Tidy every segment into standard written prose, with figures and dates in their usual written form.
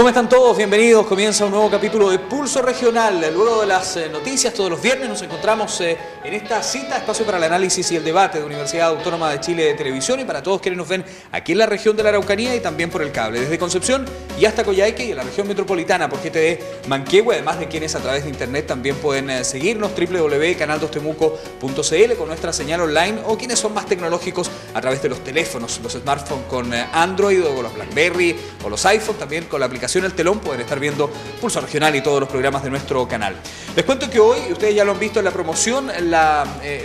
¿Cómo están todos? Bienvenidos. Comienza un nuevo capítulo de Pulso Regional. Luego de las noticias, todos los viernes nos encontramos en esta cita, espacio para el análisis y el debate de Universidad Autónoma de Chile de Televisión y para todos quienes nos ven aquí en la región de la Araucanía y también por el cable, desde Concepción y hasta Coyhaique y en la región metropolitana por GTV Manquehue, además de quienes a través de internet también pueden seguirnos www.canal2temuco.cl con nuestra señal online o quienes son más tecnológicos a través de los teléfonos, los smartphones con Android o los BlackBerry o los iPhone, también con la aplicación El Telón pueden estar viendo Pulso Regional y todos los programas de nuestro canal. Les cuento que hoy, ustedes ya lo han visto en la promoción,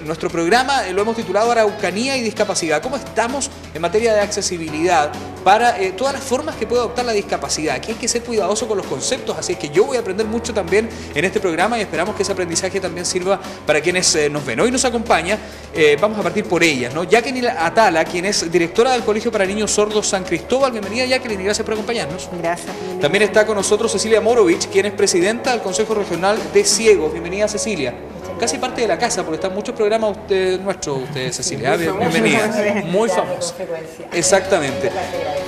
nuestro programa lo hemos titulado Araucanía y Discapacidad. ¿Cómo estamos en materia de accesibilidad para todas las formas que puede adoptar la discapacidad? Aquí hay que ser cuidadoso con los conceptos, así es que yo voy a aprender mucho también en este programa y esperamos que ese aprendizaje también sirva para quienes nos ven. Hoy nos acompaña, vamos a partir por ellas, ¿no? Jacqueline Atala, quien es directora del Colegio para Niños Sordos San Cristóbal. Bienvenida, Jacqueline, y gracias por acompañarnos. Gracias. También está con nosotros Cecilia Morovich, quien es presidenta del Consejo Regional de Ciegos. Bienvenida, Cecilia. Casi parte de la casa, porque están muchos programas nuestros, Cecilia. Bienvenida. Muy famosa. Exactamente.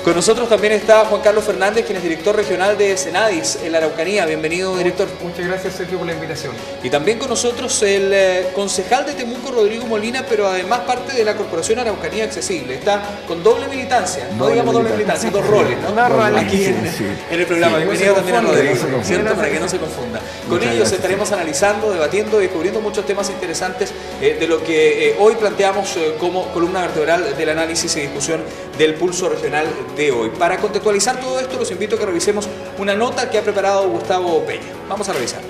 Con nosotros también está Juan Carlos Fernández, quien es director regional de Senadis en la Araucanía. Bienvenido, director. Muchas gracias, Sergio, por la invitación. Y también con nosotros el concejal de Temuco, Rodrigo Molina, pero además parte de la Corporación Araucanía Accesible. Está con doble militancia, no digamos doble militancia, dos roles, ¿no? Dos roles. Aquí en el programa. Bienvenido también a Rodrigo, ¿cierto? Para que no se confunda. Con ellos estaremos analizando, debatiendo, descubriendo muchos temas interesantes de lo que hoy planteamos como columna vertebral del análisis y discusión del Pulso Regional de hoy. Para contextualizar todo esto, los invito a que revisemos una nota que ha preparado Gustavo Peña. Vamos a revisar.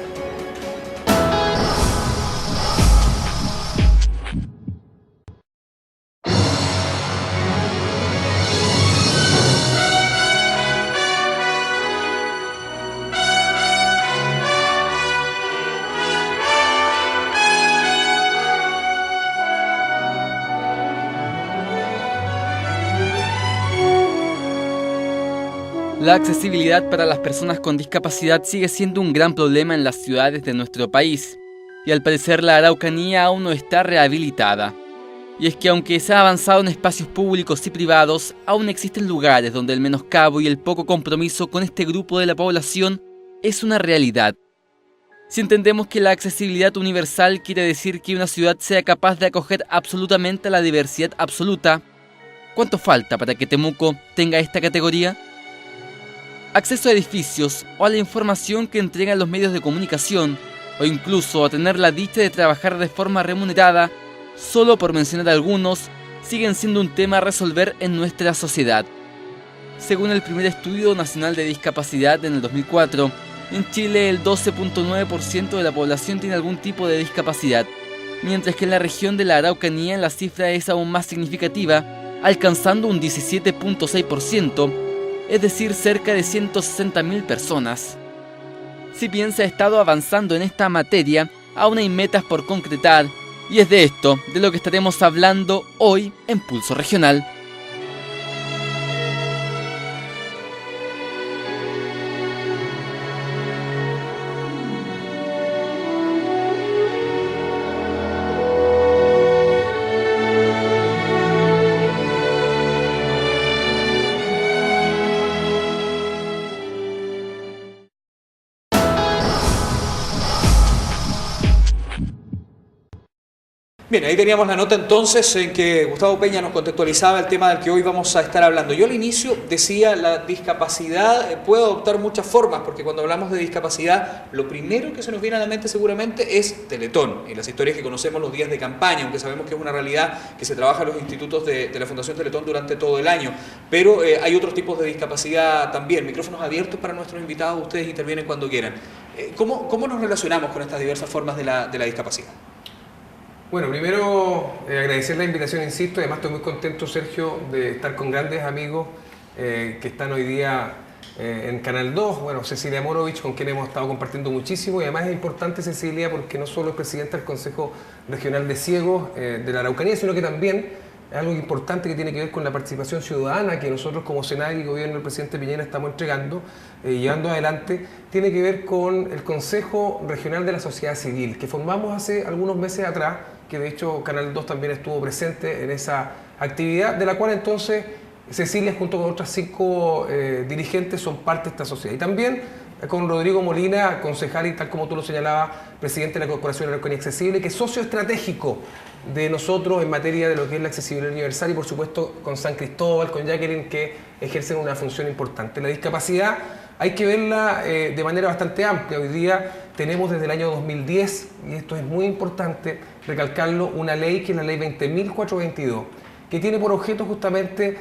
La accesibilidad para las personas con discapacidad sigue siendo un gran problema en las ciudades de nuestro país, y al parecer la Araucanía aún no está rehabilitada. Y es que aunque se ha avanzado en espacios públicos y privados, aún existen lugares donde el menoscabo y el poco compromiso con este grupo de la población es una realidad. Si entendemos que la accesibilidad universal quiere decir que una ciudad sea capaz de acoger absolutamente a la diversidad absoluta, ¿cuánto falta para que Temuco tenga esta categoría? Acceso a edificios o a la información que entregan los medios de comunicación, o incluso a tener la dicha de trabajar de forma remunerada, solo por mencionar algunos, siguen siendo un tema a resolver en nuestra sociedad. Según el primer estudio nacional de discapacidad en el 2004, en Chile el 12.9% de la población tiene algún tipo de discapacidad, mientras que en la región de la Araucanía la cifra es aún más significativa, alcanzando un 17.6%, es decir, cerca de 160.000 personas. Si bien se ha estado avanzando en esta materia, aún hay metas por concretar, y es de esto de lo que estaremos hablando hoy en Pulso Regional. Bien, ahí teníamos la nota entonces en que Gustavo Peña nos contextualizaba el tema del que hoy vamos a estar hablando. Yo al inicio decía la discapacidad puede adoptar muchas formas, porque cuando hablamos de discapacidad, lo primero que se nos viene a la mente seguramente es Teletón y las historias que conocemos los días de campaña, aunque sabemos que es una realidad que se trabaja en los institutos de la Fundación Teletón durante todo el año. Pero hay otros tipos de discapacidad también. Micrófonos abiertos para nuestros invitados, ustedes intervienen cuando quieran. ¿Cómo nos relacionamos con estas diversas formas de la discapacidad? Bueno, primero agradecer la invitación, insisto, además estoy muy contento, Sergio, de estar con grandes amigos que están hoy día en Canal 2, bueno, Cecilia Morovich, con quien hemos estado compartiendo muchísimo, y además es importante, Cecilia, porque no solo es presidenta del Consejo Regional de Ciegos de la Araucanía, sino que también es algo importante que tiene que ver con la participación ciudadana que nosotros como Senado y Gobierno del presidente Piñera estamos entregando y llevando adelante, tiene que ver con el Consejo Regional de la Sociedad Civil, que formamos hace algunos meses atrás, que de hecho Canal 2 también estuvo presente en esa actividad, de la cual entonces Cecilia, junto con otras 5 dirigentes, son parte de esta sociedad. Y también con Rodrigo Molina, concejal y tal como tú lo señalabas, presidente de la Corporación Araucanía Accesible, que es socio estratégico de nosotros en materia de lo que es la accesibilidad universal, y por supuesto con San Cristóbal, con Jacqueline, que ejercen una función importante. La discapacidad hay que verla de manera bastante amplia. Hoy día tenemos desde el año 2010, y esto es muy importante recalcarlo, una ley que es la ley 20.422, que tiene por objeto justamente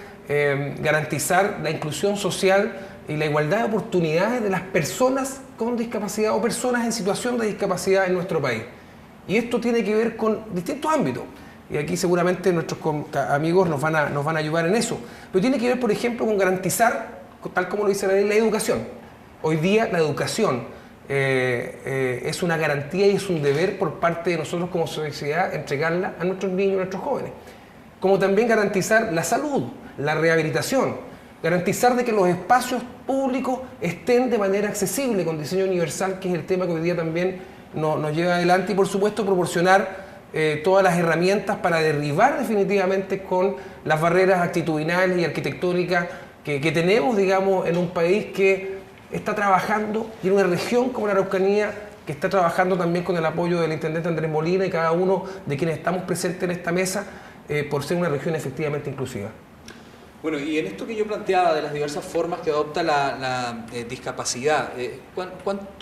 garantizar la inclusión social y la igualdad de oportunidades de las personas con discapacidad o personas en situación de discapacidad en nuestro país. Y esto tiene que ver con distintos ámbitos. Y aquí seguramente nuestros amigos nos van a ayudar en eso. Pero tiene que ver, por ejemplo, con garantizar, tal como lo dice la ley, la educación. Hoy día la educación es una garantía y es un deber por parte de nosotros como sociedad entregarla a nuestros niños, a nuestros jóvenes. Como también garantizar la salud, la rehabilitación, garantizar de que los espacios públicos estén de manera accesible, con diseño universal, que es el tema que hoy día también nos lleva adelante, y por supuesto proporcionar todas las herramientas para derribar definitivamente con las barreras actitudinales y arquitectónicas que tenemos, digamos, en un país que está trabajando, y en una región como la Araucanía, que está trabajando también con el apoyo del intendente Andrés Molina y cada uno de quienes estamos presentes en esta mesa, por ser una región efectivamente inclusiva. Bueno, y en esto que yo planteaba de las diversas formas que adopta la discapacidad,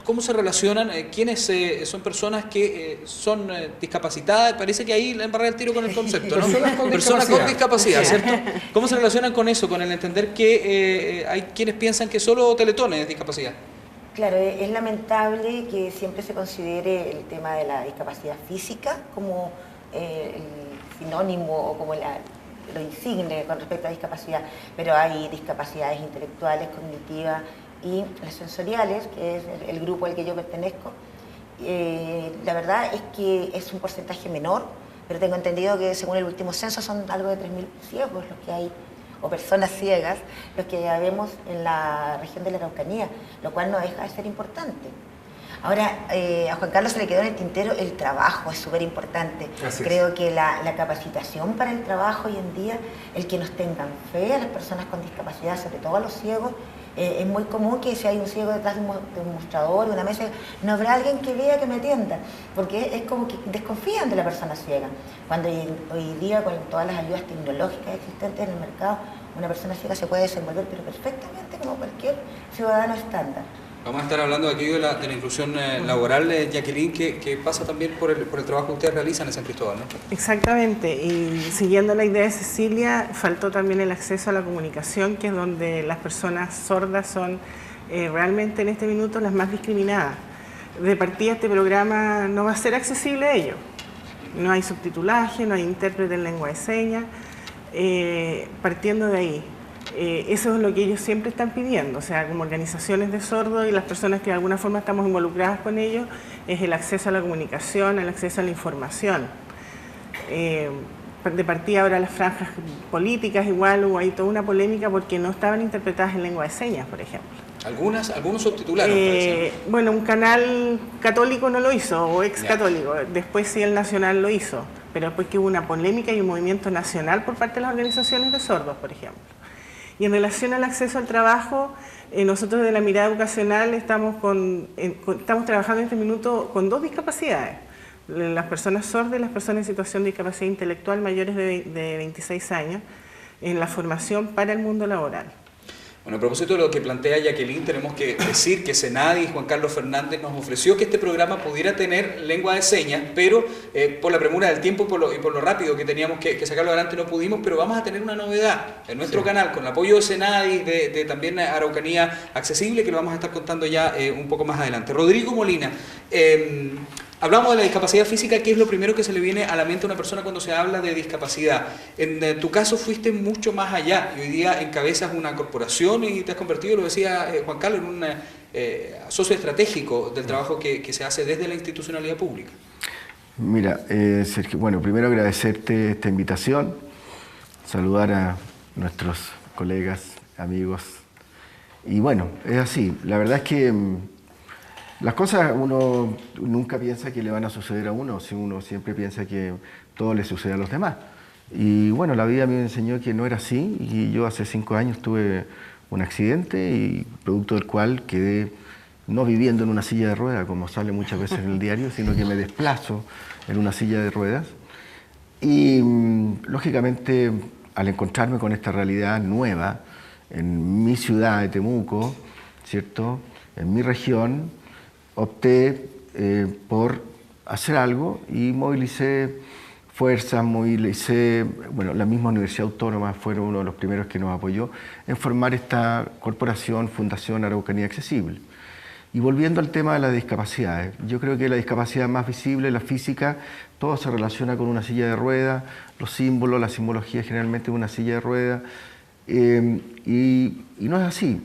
¿cómo se relacionan? ¿Quiénes son personas que son discapacitadas? Parece que ahí la embarré el tiro con el concepto, ¿no? Personas con discapacidad, ¿cierto? ¿Cómo se relacionan con eso? Con el entender que hay quienes piensan que solo Teletón es discapacidad. Claro, es lamentable que siempre se considere el tema de la discapacidad física como el sinónimo o como lo insigne con respecto a discapacidad, pero hay discapacidades intelectuales, cognitivas y las sensoriales, que es el grupo al que yo pertenezco. La verdad es que es un porcentaje menor, pero tengo entendido que según el último censo son algo de 3.000 ciegos los que hay, o personas ciegas, los que ya vemos en la región de la Araucanía, lo cual no deja de ser importante. Ahora, a Juan Carlos se le quedó en el tintero el trabajo, es súper importante. Creo que la capacitación para el trabajo hoy en día, el que nos tengan fe a las personas con discapacidad, sobre todo a los ciegos, es muy común que si hay un ciego detrás de un mostrador, de una mesa, no habrá alguien que vea, que me atienda, porque es como que desconfían de la persona ciega. Cuando hoy día, con todas las ayudas tecnológicas existentes en el mercado, una persona ciega se puede desenvolver pero perfectamente como cualquier ciudadano estándar. Vamos a estar hablando aquí de la inclusión laboral, Jacqueline, que pasa también por el trabajo que ustedes realizan en San Cristóbal, ¿no? Exactamente, y siguiendo la idea de Cecilia, faltó también el acceso a la comunicación, que es donde las personas sordas son realmente en este minuto las más discriminadas. De partida, este programa no va a ser accesible a ellos. No hay subtitulaje, no hay intérprete en lengua de señas, partiendo de ahí. Eso es lo que ellos siempre están pidiendo, o sea, como organizaciones de sordos y las personas que de alguna forma estamos involucradas con ellos, es el acceso a la comunicación, el acceso a la información. De partida ahora las franjas políticas igual hubo ahí toda una polémica porque no estaban interpretadas en lengua de señas, por ejemplo. Algunos subtitularon. Bueno, un canal católico no lo hizo, o ex católico, después sí el nacional lo hizo, pero después que hubo una polémica y un movimiento nacional por parte de las organizaciones de sordos, por ejemplo. Y en relación al acceso al trabajo, nosotros de la mirada educacional estamos trabajando en este minuto con 2 discapacidades. Las personas sordas y las personas en situación de discapacidad intelectual mayores de 26 años, en la formación para el mundo laboral. Bueno, a propósito de lo que plantea Jacqueline, tenemos que decir que Senadi y Juan Carlos Fernández nos ofreció que este programa pudiera tener lengua de señas, pero por la premura del tiempo y por lo rápido que teníamos que sacarlo adelante no pudimos, pero vamos a tener una novedad en nuestro canal, con el apoyo de Senadi, de también Araucanía Accesible, que lo vamos a estar contando ya un poco más adelante. Rodrigo Molina, hablamos de la discapacidad física, que es lo primero que se le viene a la mente a una persona cuando se habla de discapacidad. En tu caso fuiste mucho más allá y hoy día encabezas una corporación y te has convertido, lo decía Juan Carlos, en un socio estratégico del trabajo que se hace desde la institucionalidad pública. Mira, Sergio, bueno, primero agradecerte esta invitación, saludar a nuestros colegas, amigos, y bueno, es así, la verdad es que las cosas uno nunca piensa que le van a suceder a uno, si uno siempre piensa que todo le sucede a los demás. Y bueno, la vida me enseñó que no era así y yo hace 5 años tuve un accidente y producto del cual quedé no viviendo en una silla de ruedas, como sale muchas veces en el diario, sino que me desplazo en una silla de ruedas. Y lógicamente, al encontrarme con esta realidad nueva en mi ciudad de Temuco, ¿cierto?, en mi región, opté por hacer algo y movilicé fuerzas, bueno, la misma Universidad Autónoma fue uno de los primeros que nos apoyó en formar esta corporación, Fundación Araucanía Accesible. Y volviendo al tema de las discapacidades, yo creo que la discapacidad más visible, la física, todo se relaciona con una silla de ruedas, los símbolos, la simbología generalmente de una silla de ruedas, y no es así.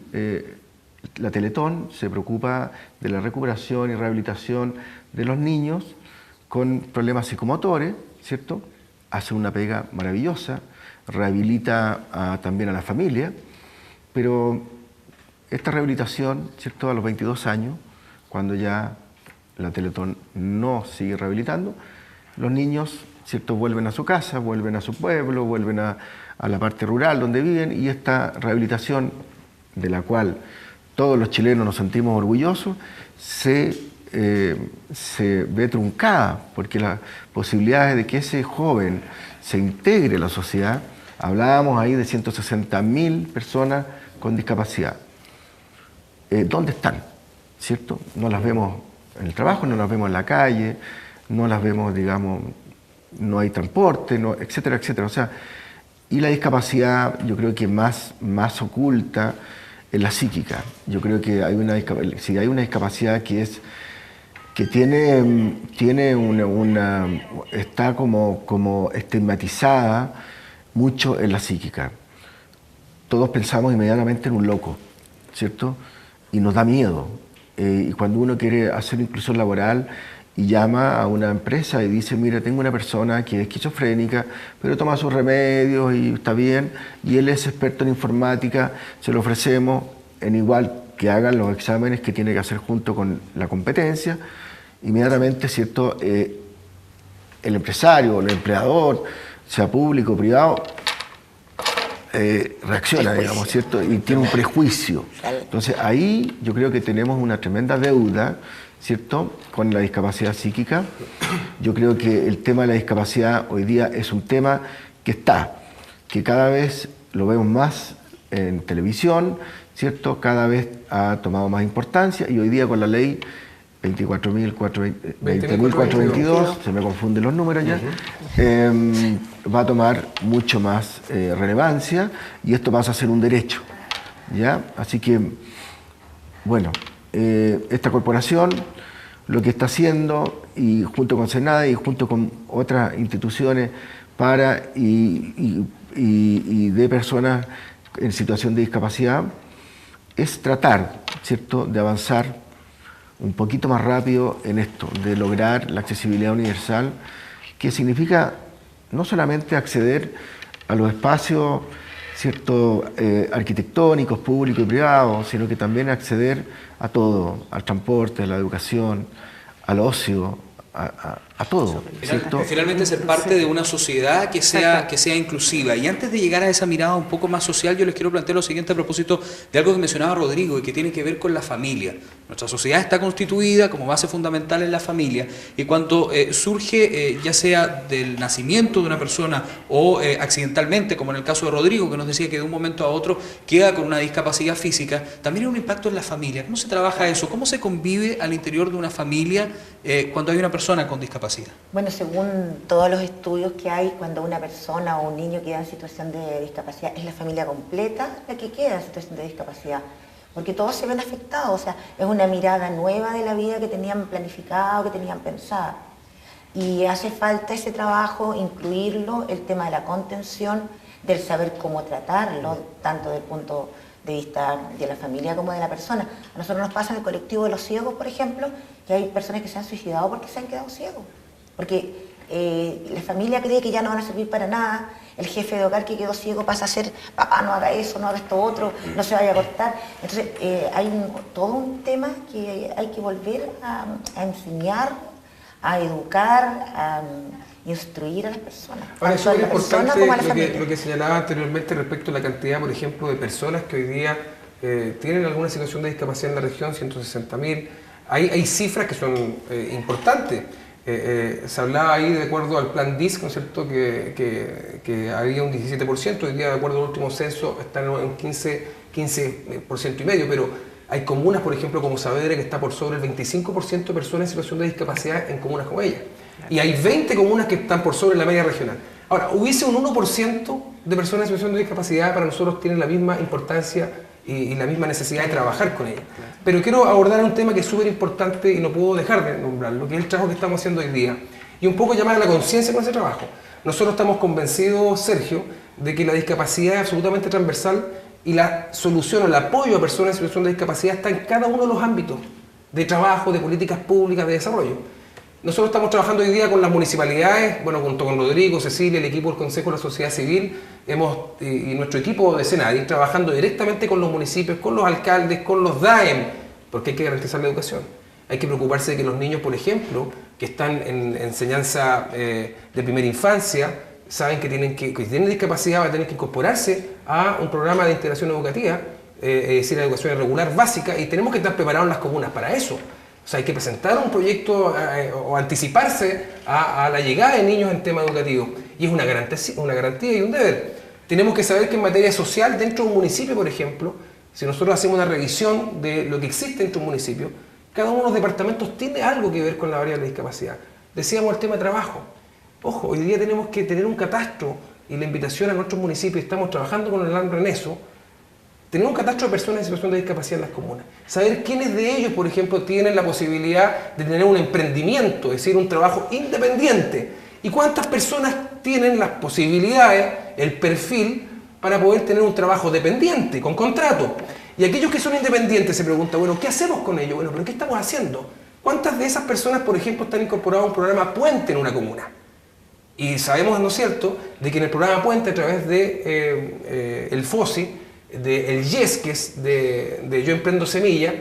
La Teletón se preocupa de la recuperación y rehabilitación de los niños con problemas psicomotores, ¿cierto? Hace una pega maravillosa, rehabilita también a la familia, pero esta rehabilitación, ¿cierto?, a los 22 años, cuando ya la Teletón no sigue rehabilitando, los niños, ¿cierto?, vuelven a su casa, vuelven a su pueblo, vuelven a la parte rural donde viven, y esta rehabilitación, de la cual todos los chilenos nos sentimos orgullosos, se ve truncada, porque las posibilidades de que ese joven se integre a la sociedad, hablábamos ahí de 160.000 personas con discapacidad. ¿Dónde están? ¿Cierto? No las vemos en el trabajo, no las vemos en la calle, no las vemos, digamos, no hay transporte, etcétera, etcétera. O sea, y la discapacidad, yo creo que más oculta es la psíquica. Yo creo que si hay una discapacidad que está como estigmatizada mucho en la psíquica. Todos pensamos inmediatamente en un loco, ¿cierto? Y nos da miedo. Y cuando uno quiere hacer inclusión laboral y llama a una empresa y dice, mira, tengo una persona que es esquizofrénica, pero toma sus remedios y está bien, y él es experto en informática, se lo ofrecemos en igual que hagan los exámenes que tiene que hacer junto con la competencia, inmediatamente, ¿cierto?, el empresario o el empleador, sea público o privado, reacciona, digamos, ¿cierto?, y tiene un prejuicio. Entonces ahí yo creo que tenemos una tremenda deuda, ¿cierto?, con la discapacidad psíquica. Yo creo que el tema de la discapacidad hoy día es un tema que cada vez lo vemos más en televisión, ¿cierto?, cada vez ha tomado más importancia, y hoy día con la ley 20.422, se me confunden los números ya, va a tomar mucho más relevancia, y esto pasa a ser un derecho, ¿ya? Así que, bueno, esta corporación lo que está haciendo, y junto con Senada y junto con otras instituciones y de personas en situación de discapacidad, es tratar, ¿cierto?, de avanzar un poquito más rápido en esto, de lograr la accesibilidad universal, que significa no solamente acceder a los espacios, ¿cierto?, arquitectónicos, públicos y privados, sino que también acceder a todo, al transporte, a la educación, al ocio, a todo, ¿cierto? Finalmente ser parte de una sociedad que sea inclusiva. Y antes de llegar a esa mirada un poco más social, yo les quiero plantear lo siguiente a propósito de algo que mencionaba Rodrigo y que tiene que ver con la familia. Nuestra sociedad está constituida como base fundamental en la familia, y cuando surge, ya sea del nacimiento de una persona o accidentalmente, como en el caso de Rodrigo, que nos decía que de un momento a otro queda con una discapacidad física, también hay un impacto en la familia. ¿Cómo se trabaja eso? ¿Cómo se convive al interior de una familia cuando hay una persona con discapacidad? Bueno, según todos los estudios que hay, cuando una persona o un niño queda en situación de discapacidad, es la familia completa la que queda en situación de discapacidad, porque todos se ven afectados. O sea, es una mirada nueva de la vida que tenían planificada o que tenían pensada. Y hace falta ese trabajo, incluirlo, el tema de la contención, del saber cómo tratarlo, tanto desde el punto de vista de la familia como de la persona. A nosotros nos pasa en el colectivo de los ciegos, por ejemplo, que hay personas que se han suicidado porque se han quedado ciegos. Porque la familia cree que ya no van a servir para nada, el jefe de hogar que quedó ciego pasa a ser, papá, no haga eso, no haga esto otro, no se vaya a cortar. Entonces hay todo un tema que hay que volver a enseñar a educar, a instruir a las personas. Ahora, es tanto a súper la persona importante como a la familia. lo que señalaba anteriormente respecto a la cantidad, por ejemplo, de personas que hoy día tienen alguna situación de discapacidad en la región, 160.000. Hay cifras que son importantes. Se hablaba ahí de acuerdo al plan DIS, ¿no es cierto?, que había un 17%, hoy día de acuerdo al último censo están en 15% y medio, pero hay comunas, por ejemplo, como Saavedra, que está por sobre el 25% de personas en situación de discapacidad en comunas como ella. Y hay 20 comunas que están por sobre la media regional. Ahora, hubiese un 1% de personas en situación de discapacidad, para nosotros tiene la misma importancia y la misma necesidad de trabajar con ella. Pero quiero abordar un tema que es súper importante y no puedo dejar de nombrarlo, que es el trabajo que estamos haciendo hoy día. Y un poco llamar a la conciencia con ese trabajo. Nosotros estamos convencidos, Sergio, de que la discapacidad es absolutamente transversal y la solución o el apoyo a personas en situación de discapacidad está en cada uno de los ámbitos de trabajo, de políticas públicas, de desarrollo. Nosotros estamos trabajando hoy día con las municipalidades, bueno, junto con Rodrigo, Cecilia, el equipo del Consejo de la Sociedad Civil, y nuestro equipo de Senadi, trabajando directamente con los municipios, con los alcaldes, con los DAEM, porque hay que garantizar la educación. Hay que preocuparse de que los niños, por ejemplo, que están en enseñanza de primera infancia, saben que si tienen discapacidad, van a tener que incorporarse a un programa de integración educativa, es decir, la educación regular básica, y tenemos que estar preparados en las comunas para eso. O sea, hay que presentar un proyecto o anticiparse a la llegada de niños en tema educativo. Y es una garantía y un deber. Tenemos que saber que en materia social, dentro de un municipio, por ejemplo, si nosotros hacemos una revisión de lo que existe dentro de un municipio, cada uno de los departamentos tiene algo que ver con la variable de discapacidad. Decíamos el tema de trabajo. Ojo, hoy día tenemos que tener un catastro, y la invitación a nuestros municipios, estamos trabajando con el ANRE en eso, tener un catastro de personas en situación de discapacidad en las comunas. Saber quiénes de ellos, por ejemplo, tienen la posibilidad de tener un emprendimiento, es decir, un trabajo independiente. Y cuántas personas tienen las posibilidades, el perfil, para poder tener un trabajo dependiente, con contrato. Y aquellos que son independientes se preguntan, bueno, ¿qué hacemos con ellos? Bueno, ¿pero qué estamos haciendo? ¿Cuántas de esas personas, por ejemplo, están incorporadas a un programa Puente en una comuna? Y sabemos, ¿no es cierto?, de que en el programa Puente, a través de el FOSI, del YES, que es de Yo Emprendo Semilla,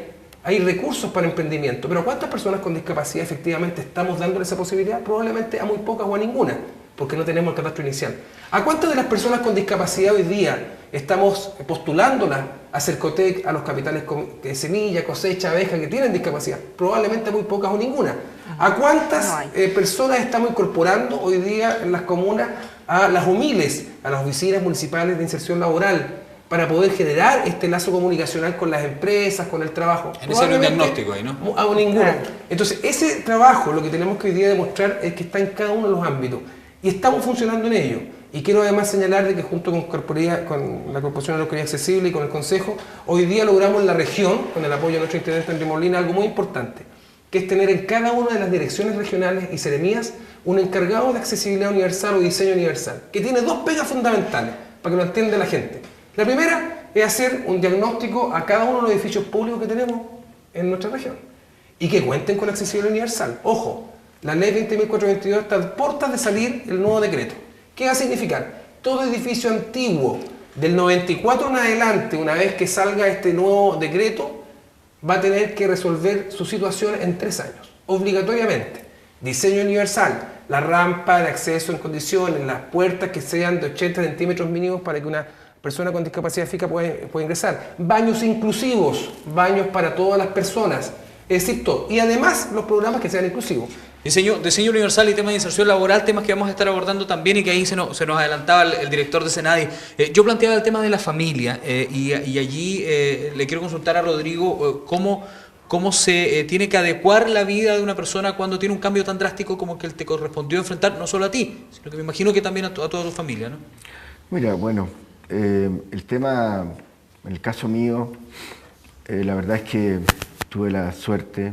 hay recursos para emprendimiento. Pero ¿a cuántas personas con discapacidad efectivamente estamos dándole esa posibilidad? Probablemente a muy pocas o a ninguna, porque no tenemos el catastro inicial. ¿A cuántas de las personas con discapacidad hoy día estamos postulándolas a Cercotec, a los capitales de semilla, cosecha, abeja, que tienen discapacidad? Probablemente a muy pocas o ninguna. ¿A cuántas personas estamos incorporando hoy día en las comunas a las UMILES, a las oficinas municipales de inserción laboral, para poder generar este lazo comunicacional con las empresas, con el trabajo? En ese diagnóstico ahí, ¿no? A ninguna. Entonces, ese trabajo, lo que tenemos que hoy día demostrar es que está en cada uno de los ámbitos. Y estamos funcionando en ello. Y quiero además señalar de que junto con la Corporación de Educación Accesible y con el Consejo, hoy día logramos en la región, con el apoyo de nuestro intendente Enrique Molina, algo muy importante, que es tener en cada una de las direcciones regionales y seremías un encargado de accesibilidad universal o diseño universal, que tiene dos pegas fundamentales, para que lo entienda la gente. La primera es hacer un diagnóstico a cada uno de los edificios públicos que tenemos en nuestra región y que cuenten con accesibilidad universal. Ojo, la ley 20.422 está a puertas de salir el nuevo decreto. ¿Qué va a significar? Todo edificio antiguo del 94 en adelante, una vez que salga este nuevo decreto, va a tener que resolver su situación en 3 años, obligatoriamente. Diseño universal, la rampa de acceso en condiciones, las puertas que sean de 80 centímetros mínimos para que una persona con discapacidad física pueda ingresar. Baños inclusivos, baños para todas las personas, es decir, todo. Y además los programas que sean inclusivos. Diseño universal y temas de inserción laboral, temas que vamos a estar abordando también y que ahí se nos adelantaba el director de Senadi. Yo planteaba el tema de la familia y allí le quiero consultar a Rodrigo cómo se tiene que adecuar la vida de una persona cuando tiene un cambio tan drástico como que te correspondió enfrentar, no solo a ti, sino que me imagino que también a toda tu familia, ¿no? Mira, bueno, el tema, en el caso mío, la verdad es que tuve la suerte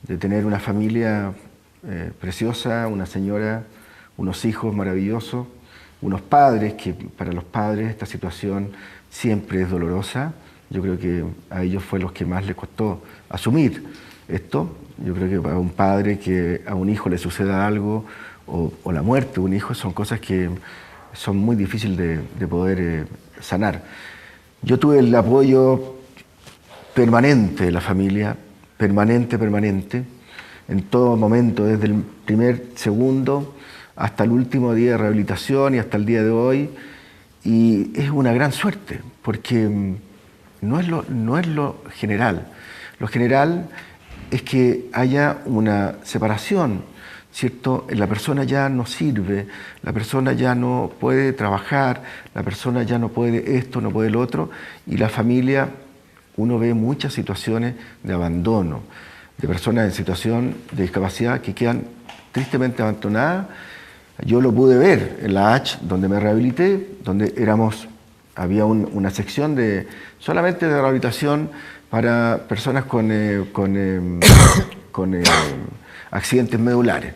de tener una familia preciosa, una señora, unos hijos maravillosos, unos padres, que para los padres esta situación siempre es dolorosa. Yo creo que a ellos fue los que más les costó asumir esto. Yo creo que para un padre que a un hijo le suceda algo o la muerte de un hijo son cosas que son muy difíciles de poder sanar. Yo tuve el apoyo permanente de la familia, permanente. en todo momento, desde el primer segundo hasta el último día de rehabilitación y hasta el día de hoy. Y es una gran suerte, porque no es lo general. Lo general es que haya una separación, ¿cierto? La persona ya no sirve, la persona ya no puede trabajar, la persona ya no puede esto, no puede lo otro, y la familia, uno ve muchas situaciones de abandono, de personas en situación de discapacidad que quedan tristemente abandonadas. Yo lo pude ver en la H, donde me rehabilité, donde había una sección solamente de rehabilitación para personas con accidentes medulares.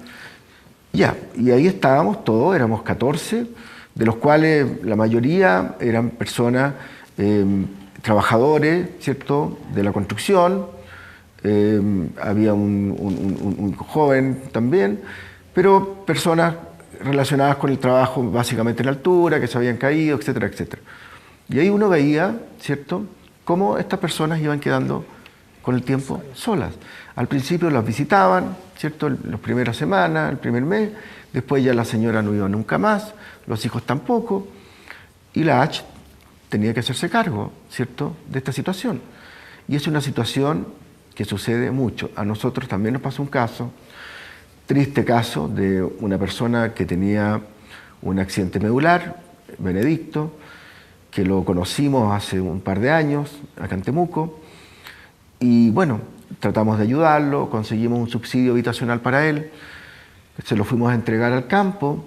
Ya, y ahí estábamos todos, éramos 14, de los cuales la mayoría eran personas, trabajadores, ¿cierto?, de la construcción, había un joven también, pero personas relacionadas con el trabajo básicamente en altura, que se habían caído, etcétera, etcétera. Y ahí uno veía, ¿cierto?, cómo estas personas iban quedando con el tiempo solas. Al principio las visitaban, ¿cierto?, las primeras semanas, el primer mes, después ya la señora no iba nunca más, los hijos tampoco, y la H tenía que hacerse cargo, ¿cierto?, de esta situación. Y es una situación que sucede mucho. A nosotros también nos pasó un caso, triste caso, de una persona que tenía un accidente medular, Benedicto, que lo conocimos hace un par de años acá en Temuco, y bueno, tratamos de ayudarlo, conseguimos un subsidio habitacional para él, se lo fuimos a entregar al campo,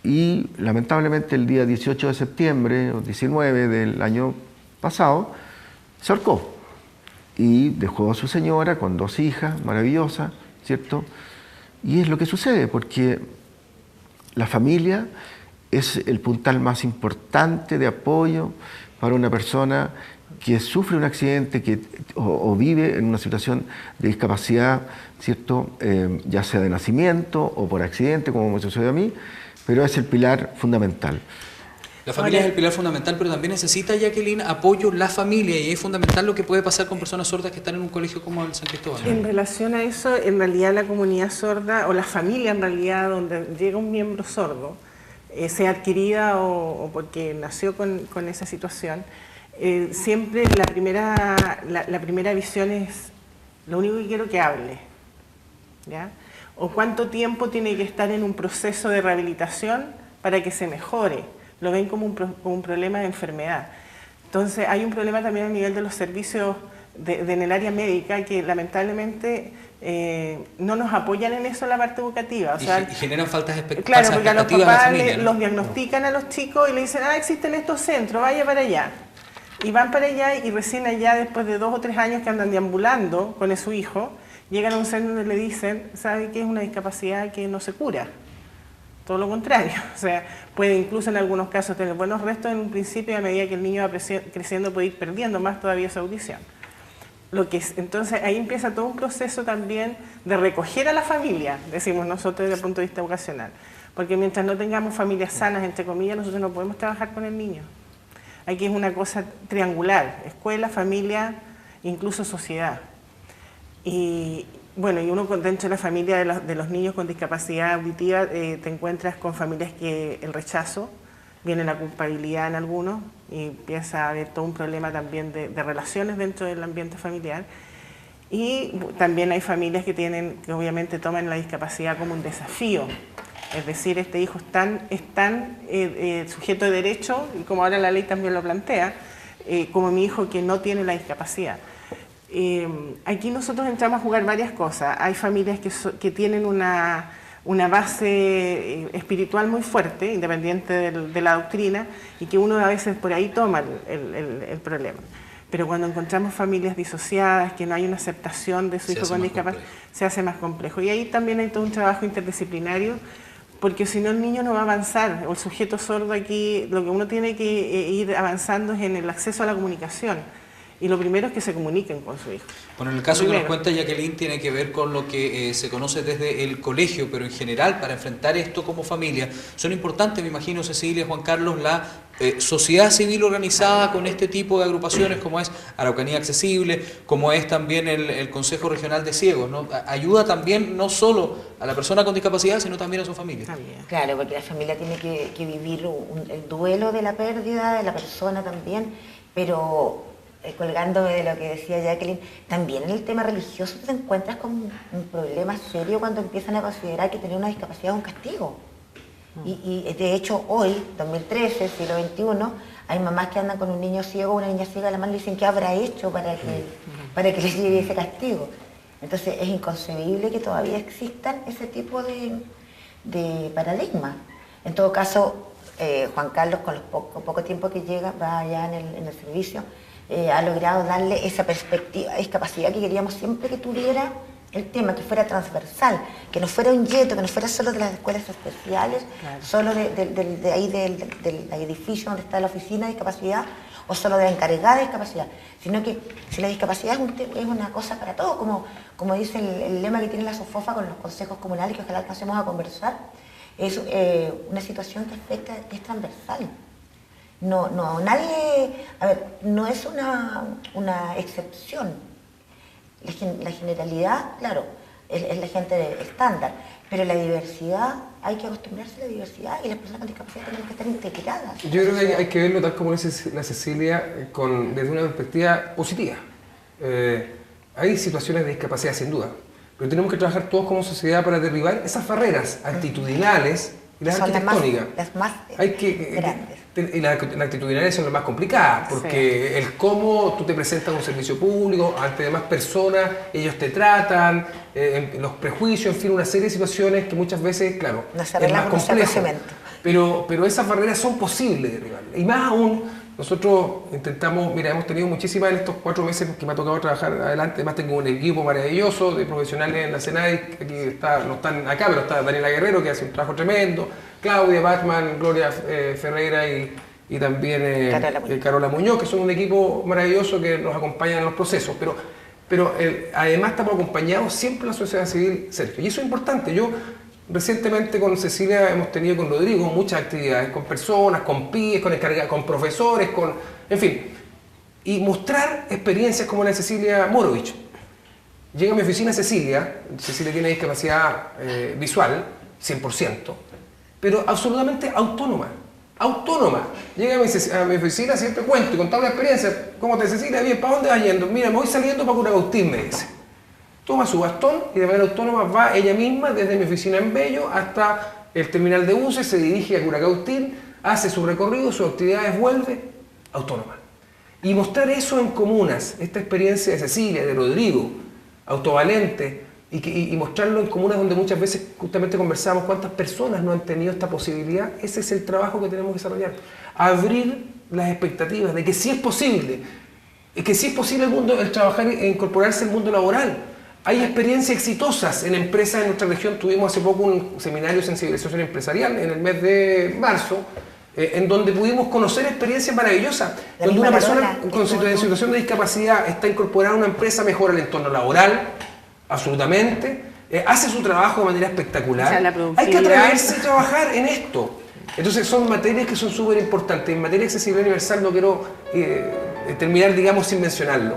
y lamentablemente el día 18 de septiembre o 19 del año pasado se ahorcó y dejó a su señora con 2 hijas maravillosas, ¿cierto? Y es lo que sucede, porque la familia es el puntal más importante de apoyo para una persona que sufre un accidente o vive en una situación de discapacidad, ¿cierto?, ya sea de nacimiento o por accidente, como me sucedió a mí, pero es el pilar fundamental. La familia es el pilar fundamental, pero también necesita, Jacqueline, apoyo la familia, y es fundamental lo que puede pasar con personas sordas que están en un colegio como el San Cristóbal. En relación a eso, en realidad la comunidad sorda, o la familia en realidad, donde llega un miembro sordo, sea adquirida o porque nació con esa situación, siempre la primera visión es: lo único que quiero que hable, ¿ya? O cuánto tiempo tiene que estar en un proceso de rehabilitación para que se mejore. Lo ven como un problema de enfermedad. Entonces hay un problema también a nivel de los servicios en el área médica, que lamentablemente no nos apoyan en eso en la parte educativa. O sea, y generan faltas claro, falsas porque a los expectativas a la papás familia, ¿no? los diagnostican a los chicos y le dicen: existen estos centros, vaya para allá. Y van para allá, y recién allá, después de 2 o 3 años que andan deambulando con su hijo, llegan a un centro donde le dicen: ¿sabe qué? Es una discapacidad que no se cura. Todo lo contrario, o sea, puede incluso en algunos casos tener buenos restos en un principio, y a medida que el niño va creciendo puede ir perdiendo más todavía esa audición. Entonces ahí empieza todo un proceso también de recoger a la familia, decimos nosotros desde el punto de vista educacional, porque mientras no tengamos familias sanas, entre comillas, nosotros no podemos trabajar con el niño. Aquí es una cosa triangular: escuela, familia, incluso sociedad. Y bueno, y uno dentro de la familia de los niños con discapacidad auditiva te encuentras con familias que el rechazo, viene la culpabilidad en algunos, y empieza a haber todo un problema también de relaciones dentro del ambiente familiar. Y también hay familias que obviamente toman la discapacidad como un desafío. Es decir, este hijo es tan sujeto de derecho, y como ahora la ley también lo plantea, como mi hijo que no tiene la discapacidad. Aquí nosotros entramos a jugar varias cosas. Hay familias que tienen una base espiritual muy fuerte, independiente de la doctrina, y que uno a veces por ahí toma el problema. Pero cuando encontramos familias disociadas, que no hay una aceptación de su hijo con discapacidad, se hace más complejo. Y ahí también hay todo un trabajo interdisciplinario, porque si no el niño no va a avanzar, o el sujeto sordo aquí, lo que uno tiene que ir avanzando es en el acceso a la comunicación. Y lo primero es que se comuniquen con su hijo. Bueno, en el caso que nos cuenta Jacqueline tiene que ver con lo que se conoce desde el colegio, pero en general para enfrentar esto como familia son importantes, me imagino, Cecilia, Juan Carlos, la sociedad civil organizada con este tipo de agrupaciones como es Araucanía Accesible, como es también el Consejo Regional de Ciegos, ¿no? Ayuda también no solo a la persona con discapacidad, sino también a su familia. También. Claro, porque la familia tiene que vivir el duelo de la pérdida de la persona también, pero colgándome de lo que decía Jacqueline, también en el tema religioso te encuentras con un problema serio cuando empiezan a considerar que tener una discapacidad es un castigo. Y de hecho hoy, 2013, siglo XXI, hay mamás que andan con un niño ciego o una niña ciega a la mano y dicen ¿qué habrá hecho para que les llegue ese castigo? Entonces es inconcebible que todavía existan ese tipo de paradigmas. En todo caso, Juan Carlos, con poco tiempo que llega, va allá en el servicio, ha logrado darle esa perspectiva de discapacidad que queríamos siempre que tuviera el tema, que fuera transversal, que no fuera un yeto, que no fuera solo de las escuelas especiales, claro, solo de ahí del edificio donde está la oficina de discapacidad, o solo de la encargada de discapacidad, sino que si la discapacidad es una cosa para todos, como dice el lema que tiene la SOFOFA con los consejos comunales, que ojalá alcancemos a conversar, es una situación que afecta, que es transversal. Nadie, a ver, no es una excepción. La generalidad, claro, es la gente estándar, pero la diversidad, hay que acostumbrarse a la diversidad y las personas con discapacidad tienen que estar integradas. Yo creo que hay que verlo tal como dice la Cecilia, desde una perspectiva positiva. Hay situaciones de discapacidad sin duda, pero tenemos que trabajar todos como sociedad para derribar esas barreras actitudinales y las arquitectónicas. Las más grandes. Y las actitudinales son las más complicadas, porque sí, el cómo tú te presentas a un servicio público, ante demás personas, ellos te tratan, los prejuicios, en fin, una serie de situaciones que muchas veces, claro, es más complejo. Pero esas barreras son posibles de derribar. Y más aún, nosotros intentamos, mira, hemos tenido muchísimas en estos 4 meses que me ha tocado trabajar adelante, además tengo un equipo maravilloso de profesionales en la CENADI, aquí no están acá, pero está Daniela Guerrero, que hace un trabajo tremendo, Claudia Bachman, Gloria Ferreira y también Carola Muñoz, que son un equipo maravilloso que nos acompañan en los procesos, pero además estamos acompañados siempre en la sociedad civil, Sergio, y eso es importante. Yo recientemente con Cecilia hemos tenido con Rodrigo muchas actividades, con personas, con PIEs, con profesores, en fin, y mostrar experiencias como la de Cecilia Morovich. Llega a mi oficina Cecilia tiene discapacidad visual, 100%, pero absolutamente autónoma. Llega a mi oficina, siempre cuento y contaba una experiencia. ¿Cómo te, Cecilia? Bien, ¿para dónde vas yendo? Mira, me voy saliendo para Curacautín, me dice. Toma su bastón y de manera autónoma va ella misma desde mi oficina en Bello hasta el terminal de buses, se dirige a Curacautín, hace su recorrido, sus actividades, vuelve autónoma. Y mostrar eso en comunas, esta experiencia de Cecilia, de Rodrigo, autovalente, y mostrarlo en comunas donde muchas veces justamente conversamos cuántas personas no han tenido esta posibilidad, ese es el trabajo que tenemos que desarrollar. Abrir las expectativas de que sí es posible, el trabajar e incorporarse al mundo laboral. Hay experiencias exitosas en empresas en nuestra región. Tuvimos hace poco un seminario de sensibilización empresarial en el mes de marzo, en donde pudimos conocer experiencias maravillosas, donde una persona con situación de discapacidad está incorporada a una empresa, mejora el entorno laboral, absolutamente, hace su trabajo de manera espectacular. O sea, hay que atreverse a trabajar en esto. Entonces son materias que son súper importantes. En materia de accesibilidad universal no quiero terminar, digamos, sin mencionarlo.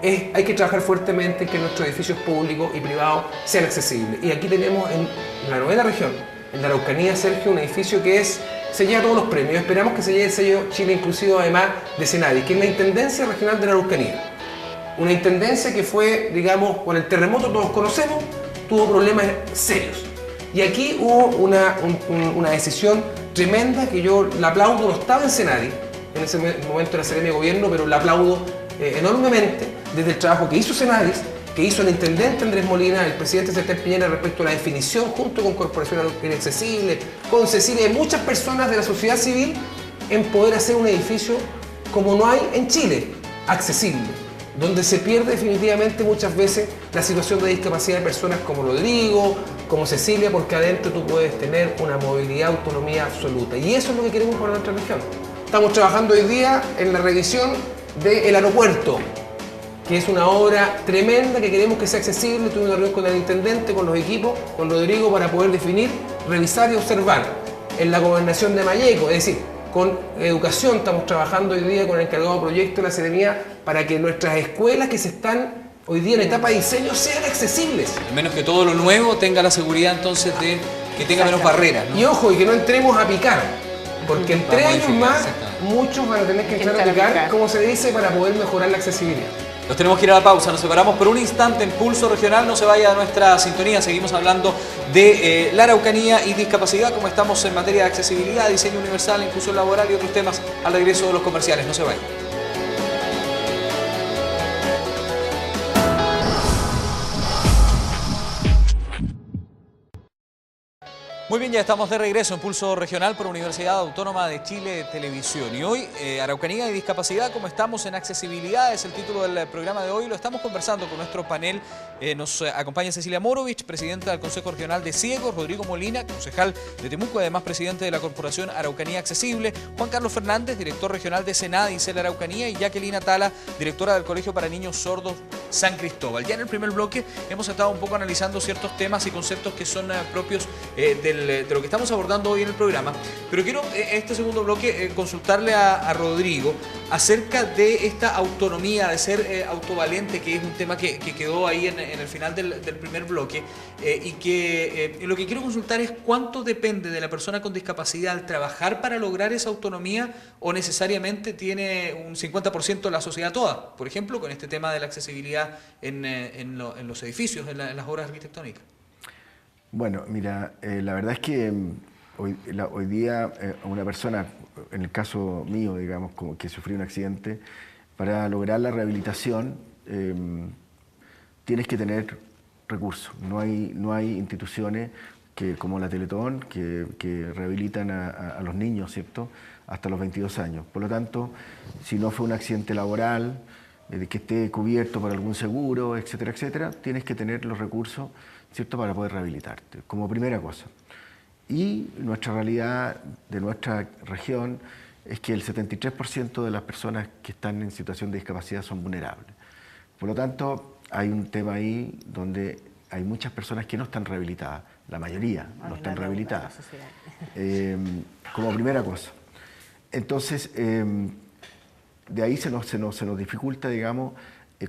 Hay que trabajar fuertemente en que nuestros edificios públicos y privados sean accesibles. Y aquí tenemos en la 9ª región, en la Araucanía, Sergio, un edificio que se lleva todos los premios. Esperamos que se lleve el sello Chile Inclusivo, además de CENADI, que es la Intendencia Regional de la Araucanía. Una intendencia que fue, digamos, con el terremoto todos conocemos, tuvo problemas serios. Y aquí hubo una decisión tremenda que yo la aplaudo, no estaba en CENADI, en ese momento era Seremi de Gobierno, pero la aplaudo enormemente desde el trabajo que hizo CENADI, que hizo el intendente Andrés Molina, el presidente Sebastián Piñera respecto a la definición, junto con Corporación Inaccesible, con Cecilia y muchas personas de la sociedad civil, en poder hacer un edificio como no hay en Chile, accesible, donde se pierde definitivamente muchas veces la situación de discapacidad de personas como Rodrigo, como Cecilia, porque adentro tú puedes tener una movilidad, autonomía absoluta. Y eso es lo que queremos para nuestra región. Estamos trabajando hoy día en la revisión del aeropuerto, que es una obra tremenda que queremos que sea accesible. Tuvimos una reunión con el intendente, con los equipos, con Rodrigo, para poder definir, revisar y observar en la gobernación de Malleco, es decir, con educación, estamos trabajando hoy día con el encargado de proyecto de la Seremía para que nuestras escuelas que se están hoy día en etapa de diseño sean accesibles. Al menos que todo lo nuevo tenga la seguridad entonces de que tenga menos barreras, ¿no? Y ojo, y que no entremos a picar, porque en 3 años más exactamente. muchos van a tener que entrar a picar, como se dice, para poder mejorar la accesibilidad. Nos tenemos que ir a la pausa, nos separamos por un instante en Pulso Regional, no se vaya de nuestra sintonía, seguimos hablando de la Araucanía y discapacidad, como estamos en materia de accesibilidad, diseño universal, inclusión laboral y otros temas al regreso de los comerciales, no se vayan. Muy bien, ya estamos de regreso en Pulso Regional por Universidad Autónoma de Chile Televisión. Y hoy, Araucanía y discapacidad, como estamos en accesibilidad, es el título del programa de hoy. Lo estamos conversando con nuestro panel. Nos acompaña Cecilia Morovich, presidenta del Consejo Regional de Ciegos, Rodrigo Molina, concejal de Temuco, además presidente de la Corporación Araucanía Accesible, Juan Carlos Fernández, director regional de Senadice, la Araucanía, y Jacqueline Atala, directora del Colegio para Niños Sordos San Cristóbal. Ya en el primer bloque hemos estado un poco analizando ciertos temas y conceptos que son propios de lo que estamos abordando hoy en el programa, pero quiero en este segundo bloque consultarle a Rodrigo acerca de esta autonomía, de ser autovalente, que es un tema que quedó ahí en el final del primer bloque, y que lo que quiero consultar es cuánto depende de la persona con discapacidad al trabajar para lograr esa autonomía, o necesariamente tiene un 50% de la sociedad toda, por ejemplo, con este tema de la accesibilidad en los edificios, en las obras arquitectónicas. Bueno, mira, la verdad es que hoy día una persona, en el caso mío, digamos, como que sufrí un accidente, para lograr la rehabilitación tienes que tener recursos. No hay instituciones como la Teletón que rehabilitan a los niños, ¿cierto?, hasta los 22 años. Por lo tanto, si no fue un accidente laboral, que esté cubierto por algún seguro, etcétera, etcétera, tienes que tener los recursos, ¿cierto?, para poder rehabilitarte, como primera cosa. Y nuestra realidad de nuestra región es que el 73% de las personas que están en situación de discapacidad son vulnerables. Por lo tanto, hay un tema ahí donde hay muchas personas que no están rehabilitadas, la mayoría no están rehabilitadas, como primera cosa. Entonces, de ahí se nos dificulta, digamos,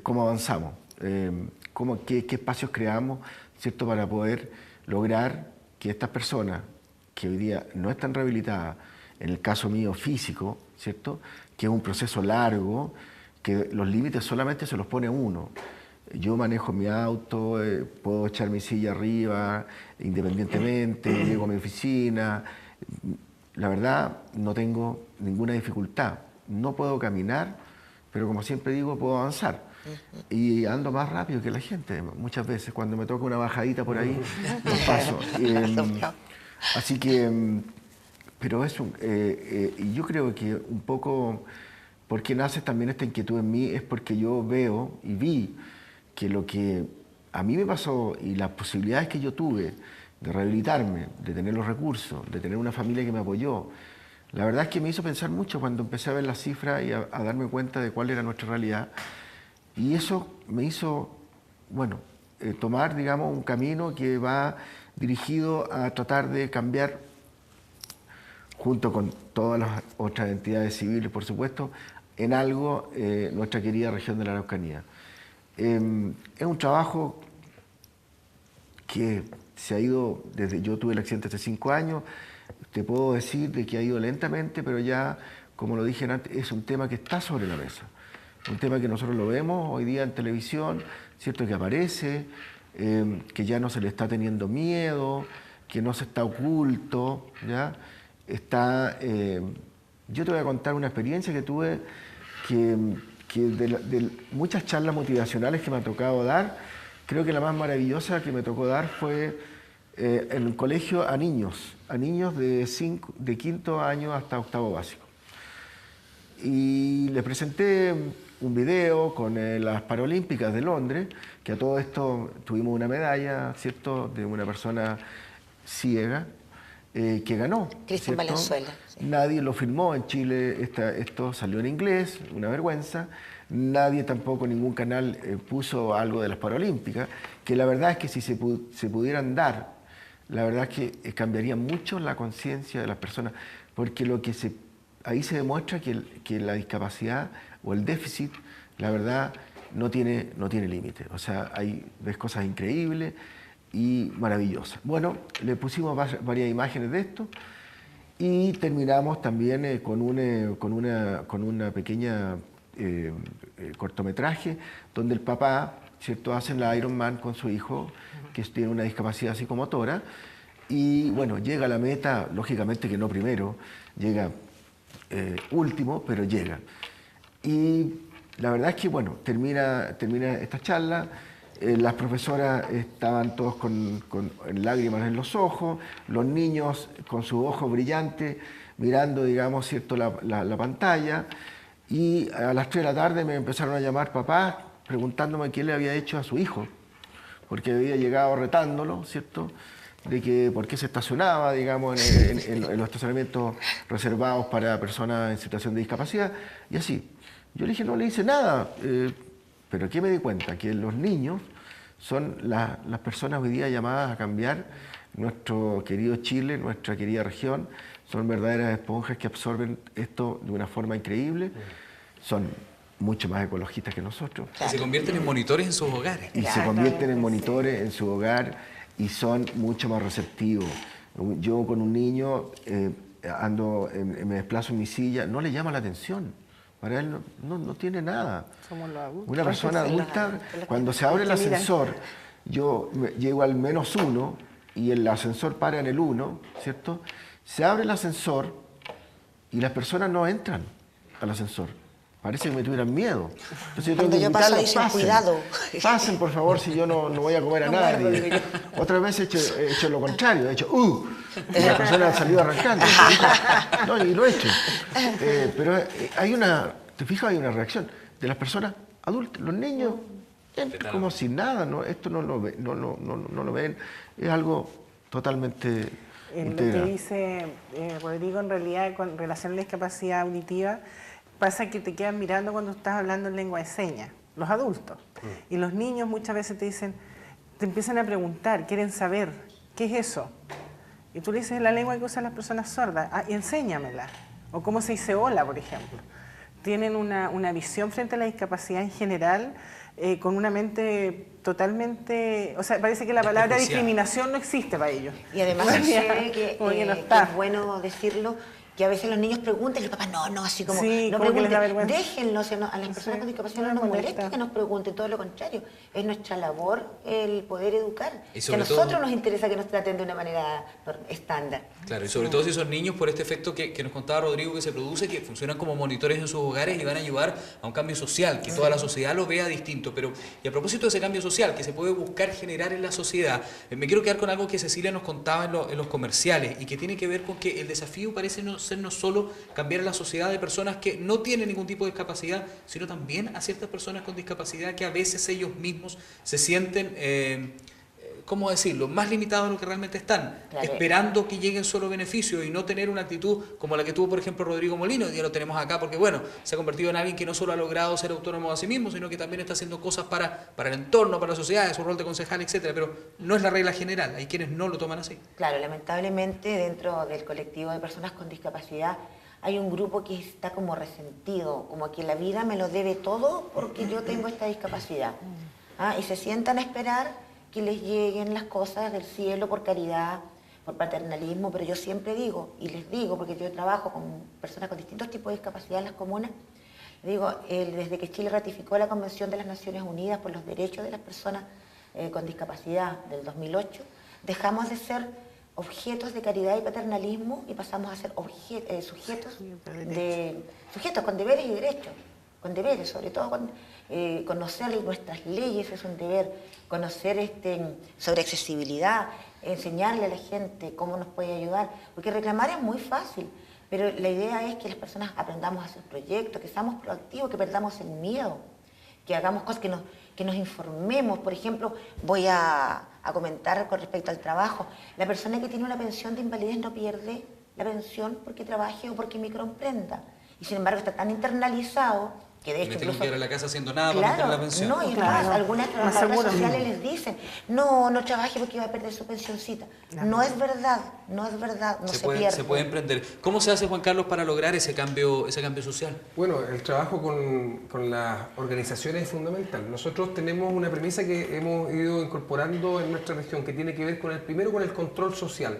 cómo avanzamos, qué espacios creamos, ¿cierto?, para poder lograr que estas personas que hoy día no están rehabilitadas, en el caso mío físico, ¿cierto?, que es un proceso largo, que los límites solamente se los pone uno. Yo manejo mi auto, puedo echar mi silla arriba independientemente, llego a mi oficina. La verdad, no tengo ninguna dificultad. No puedo caminar, pero como siempre digo, puedo avanzar. Y ando más rápido que la gente, muchas veces, cuando me toca una bajadita por ahí, los paso. Así que, pero eso, y yo creo que un poco, porque nace también esta inquietud en mí, es porque yo veo y vi que lo que a mí me pasó y las posibilidades que yo tuve de rehabilitarme, de tener los recursos, de tener una familia que me apoyó, la verdad es que me hizo pensar mucho cuando empecé a ver las cifras y a darme cuenta de cuál era nuestra realidad. Y eso me hizo, bueno, tomar, digamos, un camino que va dirigido a tratar de cambiar, junto con todas las otras entidades civiles, por supuesto, en algo nuestra querida región de la Araucanía. Es un trabajo que se ha ido, yo tuve el accidente hace 5 años, te puedo decir de que ha ido lentamente, pero ya, como lo dije antes, es un tema que está sobre la mesa. Un tema que nosotros lo vemos hoy día en televisión, ¿cierto?, que aparece, que ya no se le está teniendo miedo, que no se está oculto, ¿ya? Yo te voy a contar una experiencia que tuve, que de muchas charlas motivacionales que me ha tocado dar, creo que la más maravillosa que me tocó dar fue en el colegio a niños de 5º año hasta 8º básico. Y les presenté un video con las Paralímpicas de Londres, que a todo esto tuvimos una medalla, ¿cierto?, de una persona ciega que ganó. Cristian Valenzuela. Sí. Nadie lo filmó en Chile, esto salió en inglés, una vergüenza. Nadie tampoco, ningún canal puso algo de las Paralímpicas, que la verdad es que si se pudieran dar, la verdad es que cambiaría mucho la conciencia de las personas, porque lo que se ahí se demuestra que la discapacidad o el déficit, la verdad, no tiene límite. O sea, ves cosas increíbles y maravillosas. Bueno, le pusimos varias imágenes de esto y terminamos también con una pequeña cortometraje donde el papá, ¿cierto?, hacen la Iron Man con su hijo, que tiene una discapacidad psicomotora, y bueno, llega a la meta, lógicamente que no primero, llega último, pero llega. Y la verdad es que, bueno, termina esta charla, las profesoras estaban todos con lágrimas en los ojos, los niños con sus ojos brillantes, mirando, digamos, ¿cierto?, la pantalla, y a las 3 de la tarde me empezaron a llamar papás preguntándome qué le había hecho a su hijo, porque había llegado retándolo, ¿cierto?, de que por qué se estacionaba, digamos, en los estacionamientos reservados para personas en situación de discapacidad, y así. Yo le dije, no le hice nada, pero ¿qué me di cuenta? Que los niños son las personas hoy día llamadas a cambiar nuestro querido Chile, nuestra querida región, son verdaderas esponjas que absorben esto de una forma increíble, son mucho más ecologistas que nosotros. Y se convierten en monitores en sus hogares. Y se convierten en monitores en su hogar y son mucho más receptivos. Yo con un niño me desplazo en mi silla, no le llama la atención. Para él no tiene nada. Somos los adultos. Una persona adulta, cuando se abre el ascensor, yo llego al -1 y el ascensor para en el 1, ¿cierto? Se abre el ascensor y las personas no entran al ascensor. Parece que me tuvieran miedo. Entonces Cuando yo paso dicen cuidado. Pasen, por favor, si yo no voy a comer a nadie. Otra vez he hecho lo contrario, he hecho y la persona ha salido arrancando. No, y lo he hecho. Pero te fijas, hay una reacción de las personas adultas. Los niños entran como si nada, ¿no? Esto no lo ven. Es algo totalmente integral. Lo que dice Rodrigo, en realidad, con relación a la discapacidad auditiva, pasa que te quedan mirando cuando estás hablando en lengua de señas, los adultos. Y los niños muchas veces te empiezan a preguntar, quieren saber, ¿qué es eso? Y tú le dices la lengua que usan las personas sordas, y enséñamela. O cómo se dice hola, por ejemplo. Tienen una visión frente a la discapacidad en general, con una mente totalmente... O sea, parece que la palabra discriminación no existe para ellos. Y además sé que es bueno decirlo, que a veces los niños preguntan y los papás no, así como, sí, no como pregunten, que les da vergüenza. déjenlo, o sea, a las personas con discapacidad no nos molesta que nos pregunten, todo lo contrario, es nuestra labor el poder educar, y que a nosotros nos interesa que nos traten de una manera estándar. Claro, y sobre todo si son niños por este efecto que nos contaba Rodrigo que se produce, que funcionan como monitores en sus hogares y van a ayudar a un cambio social, que toda la sociedad lo vea distinto. Pero, y a propósito de ese cambio social que se puede buscar generar en la sociedad, me quiero quedar con algo que Cecilia nos contaba en los comerciales y que tiene que ver con que el desafío parece ser no solo cambiar a la sociedad de personas que no tienen ningún tipo de discapacidad, sino también a ciertas personas con discapacidad que a veces ellos mismos se sienten, ¿cómo decirlo?, más limitados de lo que realmente están, claro, esperando que lleguen solo beneficios y no tener una actitud como la que tuvo, por ejemplo, Rodrigo Molino. Hoy día lo tenemos acá porque, bueno, se ha convertido en alguien que no solo ha logrado ser autónomo a sí mismo, sino que también está haciendo cosas para el entorno, para la sociedad, su rol de concejal, etcétera. Pero no es la regla general, hay quienes no lo toman así. Claro, lamentablemente dentro del colectivo de personas con discapacidad hay un grupo que está como resentido, como que la vida me lo debe todo porque yo tengo esta discapacidad. Y se sientan a esperar que les lleguen las cosas del cielo por caridad, por paternalismo, pero yo siempre digo, y les digo, porque yo trabajo con personas con distintos tipos de discapacidad en las comunas, digo, desde que Chile ratificó la Convención de las Naciones Unidas por los Derechos de las Personas con Discapacidad del 2008, dejamos de ser objetos de caridad y paternalismo y pasamos a ser sujetos con deberes y derechos. Con deberes, sobre todo conocer nuestras leyes es un deber, conocer sobre accesibilidad, enseñarle a la gente cómo nos puede ayudar, porque reclamar es muy fácil, pero la idea es que las personas aprendamos a hacer proyectos, que seamos proactivos, que perdamos el miedo, que hagamos cosas, que nos informemos. Por ejemplo, voy a comentar con respecto al trabajo, la persona que tiene una pensión de invalidez no pierde la pensión porque trabaje o porque microemprenda, y sin embargo está tan internalizado que de Me hecho tengo que incluso, quedar en la casa haciendo nada para meter la pensión. no, y Claro, más, algunas más trabajadoras seguro. sociales les dicen, no trabaje porque va a perder su pensioncita. No es verdad, no se pierde. Se puede emprender. ¿Cómo se hace, Juan Carlos, para lograr ese cambio social? Bueno, el trabajo con las organizaciones es fundamental. Nosotros tenemos una premisa que hemos ido incorporando en nuestra región que tiene que ver primero con el control social.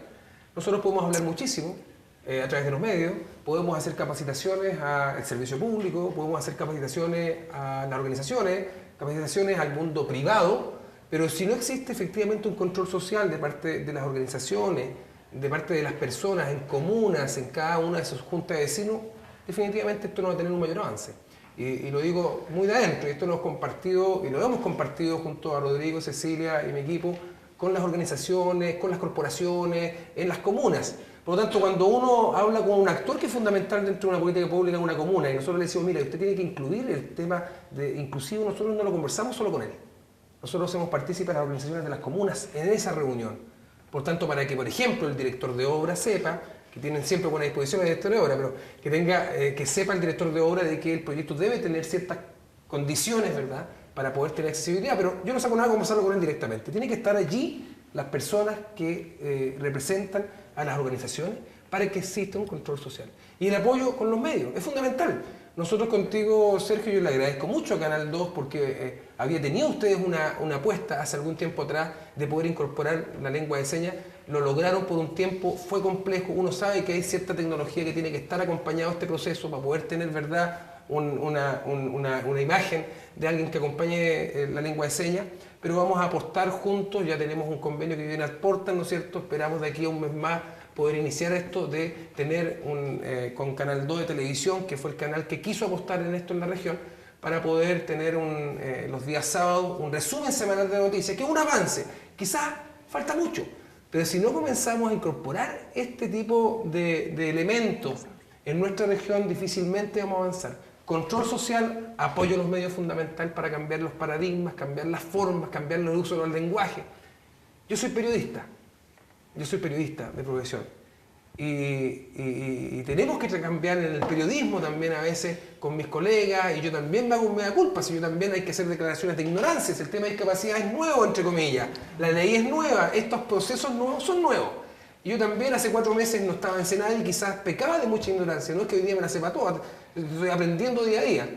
Nosotros podemos hablar muchísimo a través de los medios, podemos hacer capacitaciones al servicio público, podemos hacer capacitaciones a las organizaciones, capacitaciones al mundo privado, pero si no existe efectivamente un control social de parte de las organizaciones, de parte de las personas en comunas, en cada una de sus juntas de vecinos, definitivamente esto no va a tener un mayor avance. Y lo digo muy de adentro, y esto lo hemos compartido, y lo hemos compartido junto a Rodrigo, Cecilia y mi equipo, con las organizaciones, con las corporaciones, en las comunas. Por lo tanto, cuando uno habla con un actor que es fundamental dentro de una política pública en una comuna, y nosotros le decimos, mira, usted tiene que incluir el tema de inclusivo, nosotros no lo conversamos solo con él. Nosotros hacemos partícipes a las organizaciones de las comunas en esa reunión. Por tanto, para que, por ejemplo, el director de obra sepa, que tienen siempre buena disposición el director de obra, pero que sepa el director de obra de que el proyecto debe tener ciertas condiciones, ¿verdad?, para poder tener accesibilidad, pero yo no saco nada de conversarlo con él directamente. Tiene que estar allí las personas que representan a las organizaciones para que exista un control social. Y el apoyo con los medios es fundamental. Nosotros contigo, Sergio, yo le agradezco mucho a Canal 2 porque había tenido ustedes una apuesta hace algún tiempo atrás de poder incorporar la lengua de señas. Lo lograron por un tiempo, fue complejo. Uno sabe que hay cierta tecnología que tiene que estar acompañado a este proceso para poder tener, ¿verdad?, una imagen de alguien que acompañe la lengua de señas, pero vamos a apostar juntos, ya tenemos un convenio que viene a Portal, ¿no es cierto? Esperamos de aquí a un mes más poder iniciar esto de tener con Canal 2 de televisión, que fue el canal que quiso apostar en esto en la región, para poder tener los días sábados un resumen semanal de noticias, que es un avance, quizás falta mucho, pero si no comenzamos a incorporar este tipo de elementos en nuestra región, difícilmente vamos a avanzar. Control social, apoyo a los medios fundamental para cambiar los paradigmas, cambiar las formas, cambiar el uso del lenguaje. Yo soy periodista de profesión y tenemos que cambiar en el periodismo también a veces con mis colegas, y yo también me hago un mea culpa, si yo también hay que hacer declaraciones de ignorancia, el tema de discapacidad es nuevo, entre comillas, la ley es nueva, estos procesos nuevos son nuevos. Y yo también hace 4 meses no estaba en Senado y quizás pecaba de mucha ignorancia, no es que hoy día me la sepa toda, estoy aprendiendo día a día.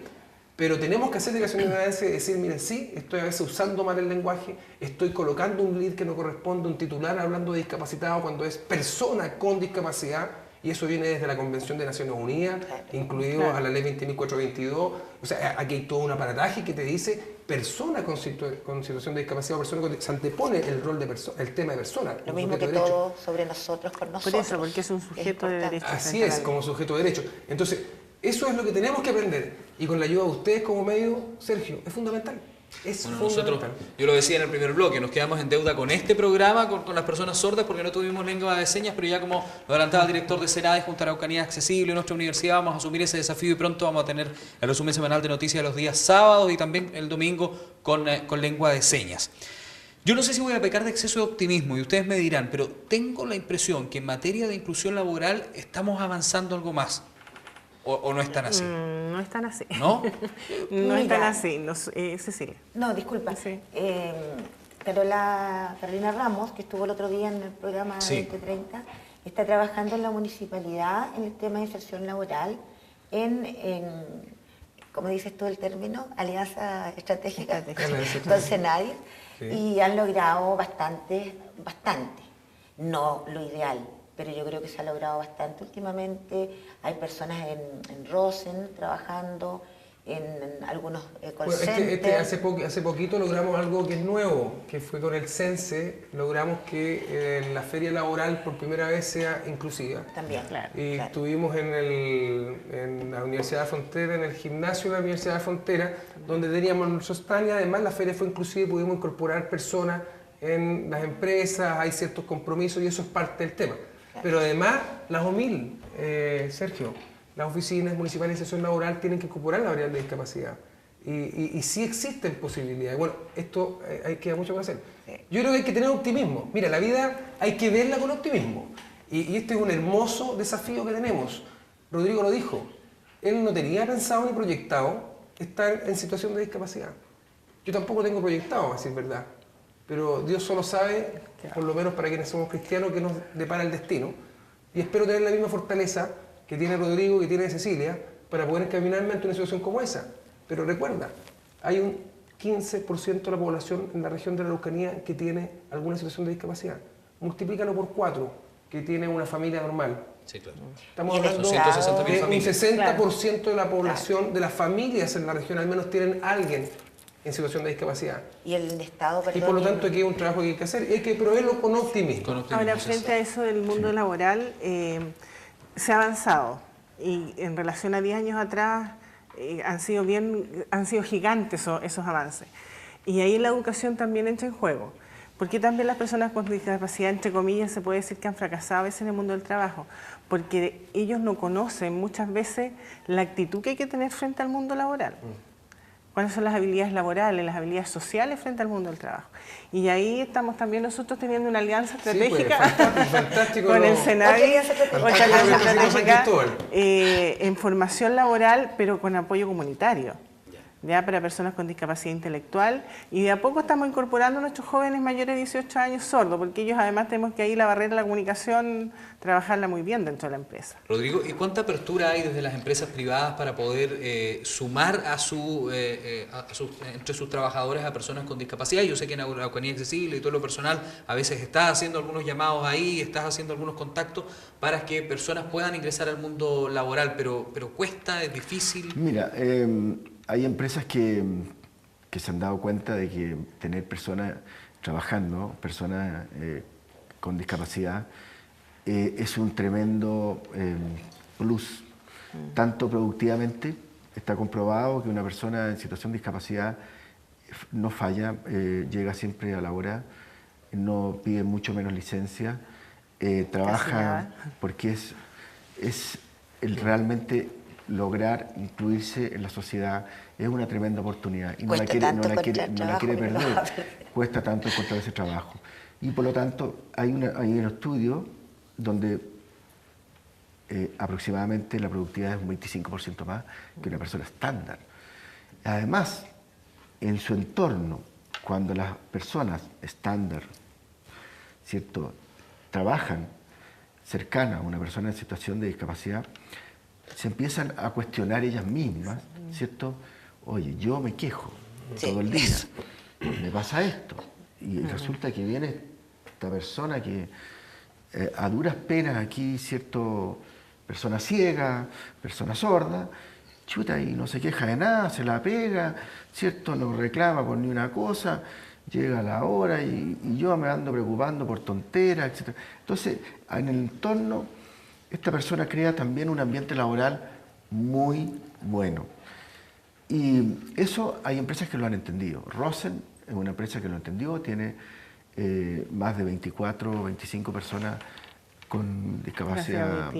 Pero tenemos que hacer declaración de ignorancia y decir, miren, sí, estoy a veces usando mal el lenguaje, estoy colocando un lead que no corresponde, un titular hablando de discapacitado cuando es persona con discapacidad, y eso viene desde la Convención de Naciones Unidas, incluido a la Ley 20.422. O sea, aquí hay todo un aparataje que te dice persona con situación de discapacidad o persona con se antepone el rol de persona, el tema de persona. Lo mismo que todo sobre nosotros, con nosotros. Por eso, porque es un sujeto de derecho. Así es, como sujeto de derecho. Entonces, eso es lo que tenemos que aprender. Y con la ayuda de ustedes como medio, Sergio, es fundamental. Nosotros, yo lo decía en el primer bloque, nos quedamos en deuda con este programa, con las personas sordas, porque no tuvimos lengua de señas, pero ya como lo adelantaba el director de Senade junto a Araucanía Accesible, nuestra universidad, vamos a asumir ese desafío y pronto vamos a tener el resumen semanal de noticias los días sábados y también el domingo con lengua de señas. Yo no sé si voy a pecar de exceso de optimismo y ustedes me dirán, pero tengo la impresión que en materia de inclusión laboral estamos avanzando algo más. ¿O no están así? No están así. ¿No? No están así, Cecilia. No, disculpa. Sí. Carolina Ramos, que estuvo el otro día en el programa 2030, está trabajando en la municipalidad en el tema de inserción laboral, ¿cómo dices tú el término? Alianza estratégica con Senade, y han logrado bastante. No lo ideal, pero yo creo que se ha logrado bastante últimamente. Hay personas en Rosen trabajando, en algunos call centers. Hace poquito logramos algo que es nuevo, que fue con el CENSE, logramos que la feria laboral por primera vez sea inclusiva. También, claro. Y estuvimos en la Universidad de Frontera, en el gimnasio de la Universidad de Frontera, donde teníamos nuestro stand, y además la feria fue inclusiva y pudimos incorporar personas en las empresas, hay ciertos compromisos y eso es parte del tema. Pero además, las OMIL, Sergio, las oficinas municipales de inserción laboral tienen que incorporar la variable de discapacidad. Y sí existen posibilidades. Bueno, esto hay que mucho por hacer. Yo creo que hay que tener optimismo. Mira, la vida hay que verla con optimismo. Y este es un hermoso desafío que tenemos. Rodrigo lo dijo. Él no tenía pensado ni proyectado estar en situación de discapacidad. Yo tampoco tengo proyectado, a decir verdad, pero Dios solo sabe, por lo menos para quienes somos cristianos, que nos depara el destino. Y espero tener la misma fortaleza que tiene Rodrigo, que tiene Cecilia, para poder encaminarme ante una situación como esa. Pero recuerda, hay un 15% de la población en la región de la Araucanía que tiene alguna situación de discapacidad. Multiplícalo por 4, que tiene una familia normal. Sí, claro. Estamos hablando de un 60% de la población, de las familias en la región, al menos tienen alguien en situación de discapacidad. Y el Estado, perdón, Y por lo tanto aquí hay un trabajo que hay que hacer y hay que proveerlo con optimismo. Ahora, frente a eso del mundo laboral, se ha avanzado y en relación a 10 años atrás han sido gigantes esos avances. Y ahí la educación también entra en juego. Porque también las personas con discapacidad, entre comillas, se puede decir que han fracasado a veces en el mundo del trabajo, porque ellos no conocen muchas veces la actitud que hay que tener frente al mundo laboral. Cuáles son las habilidades laborales, las habilidades sociales frente al mundo del trabajo. Y ahí estamos también nosotros teniendo una alianza estratégica fantástico, con el Senavi, otra alianza estratégica en formación laboral, pero con apoyo comunitario, ya para personas con discapacidad intelectual, y de a poco estamos incorporando a nuestros jóvenes mayores de 18 años sordos, porque ellos además tenemos que ahí la barrera de la comunicación trabajarla muy bien dentro de la empresa. Rodrigo, ¿y cuánta apertura hay desde las empresas privadas para poder sumar entre sus trabajadores a personas con discapacidad? Yo sé que en Araucanía Accesible y todo lo personal a veces estás haciendo algunos llamados ahí, estás haciendo algunos contactos para que personas puedan ingresar al mundo laboral, pero cuesta, es difícil. Mira, hay empresas que se han dado cuenta de que tener personas trabajando, personas con discapacidad, es un tremendo plus. Tanto productivamente, está comprobado que una persona en situación de discapacidad no falla, llega siempre a la hora, no pide mucho menos licencia, trabaja porque es realmente lograr incluirse en la sociedad es una tremenda oportunidad y no la quiere perder, cuesta tanto encontrar ese trabajo. Y por lo tanto hay un estudio donde aproximadamente la productividad es un 25% más que una persona estándar. Además, en su entorno, cuando las personas estándar, ¿cierto?, trabajan cercanas a una persona en situación de discapacidad, se empiezan a cuestionar ellas mismas, ¿cierto? Oye, yo me quejo todo el día, me pasa esto, y resulta que viene esta persona que a duras penas aquí, ¿cierto?, persona ciega, persona sorda, chuta, y no se queja de nada, se la pega, ¿cierto?, no reclama por ni una cosa, llega la hora y yo me ando preocupando por tonteras, etc. Entonces, en el entorno, esta persona crea también un ambiente laboral muy bueno. Y eso hay empresas que lo han entendido. Rosen es una empresa que lo entendió, tiene más de 24 o 25 personas con discapacidad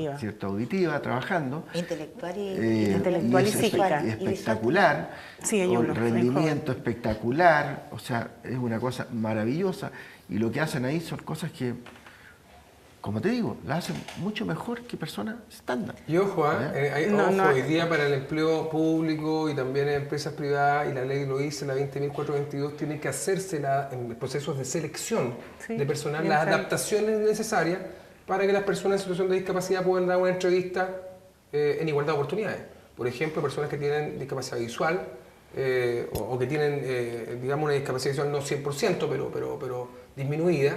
auditiva trabajando. Intelectual y psíquica. Espectacular, sí, un rendimiento espectacular, o sea, es una cosa maravillosa. Y lo que hacen ahí son cosas que, como te digo, la hacen mucho mejor que personas estándar. Y ojo, hoy día para el empleo público y también en empresas privadas, y la ley lo dice, la 20.422, tiene que hacerse en procesos de selección de personal, las adaptaciones necesarias para que las personas en situación de discapacidad puedan dar una entrevista en igualdad de oportunidades. Por ejemplo, personas que tienen discapacidad visual o que tienen, digamos, una discapacidad visual no 100%, pero disminuida,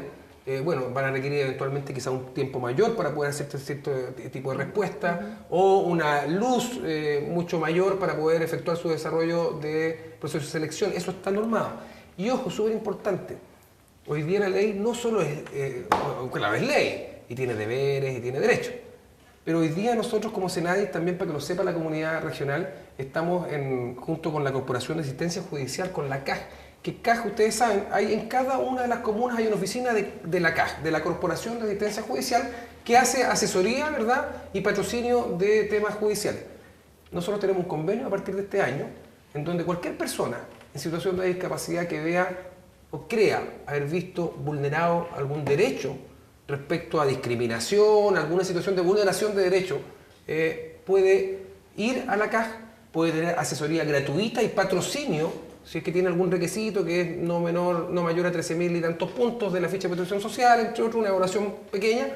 bueno, van a requerir eventualmente quizá un tiempo mayor para poder hacer cierto tipo de respuesta o una luz mucho mayor para poder efectuar su desarrollo de proceso de selección. Eso está normado. Y ojo, súper importante, hoy día la ley no solo es, claro, es ley y tiene deberes y tiene derechos, pero hoy día nosotros como Senavi, también para que lo sepa la comunidad regional, estamos junto con la Corporación de Asistencia Judicial, con la CAJ, que CAJ, ustedes saben, en cada una de las comunas hay una oficina de la CAJ, de la Corporación de Asistencia Judicial, que hace asesoría, ¿verdad?, y patrocinio de temas judiciales. Nosotros tenemos un convenio a partir de este año, en donde cualquier persona en situación de discapacidad que vea o crea haber visto vulnerado algún derecho respecto a discriminación, alguna situación de vulneración de derecho, puede ir a la CAJ puede tener asesoría gratuita y patrocinio, si es que tiene algún requisito que es no mayor a 13.000 y tantos puntos de la ficha de protección social, entre otros, una evaluación pequeña.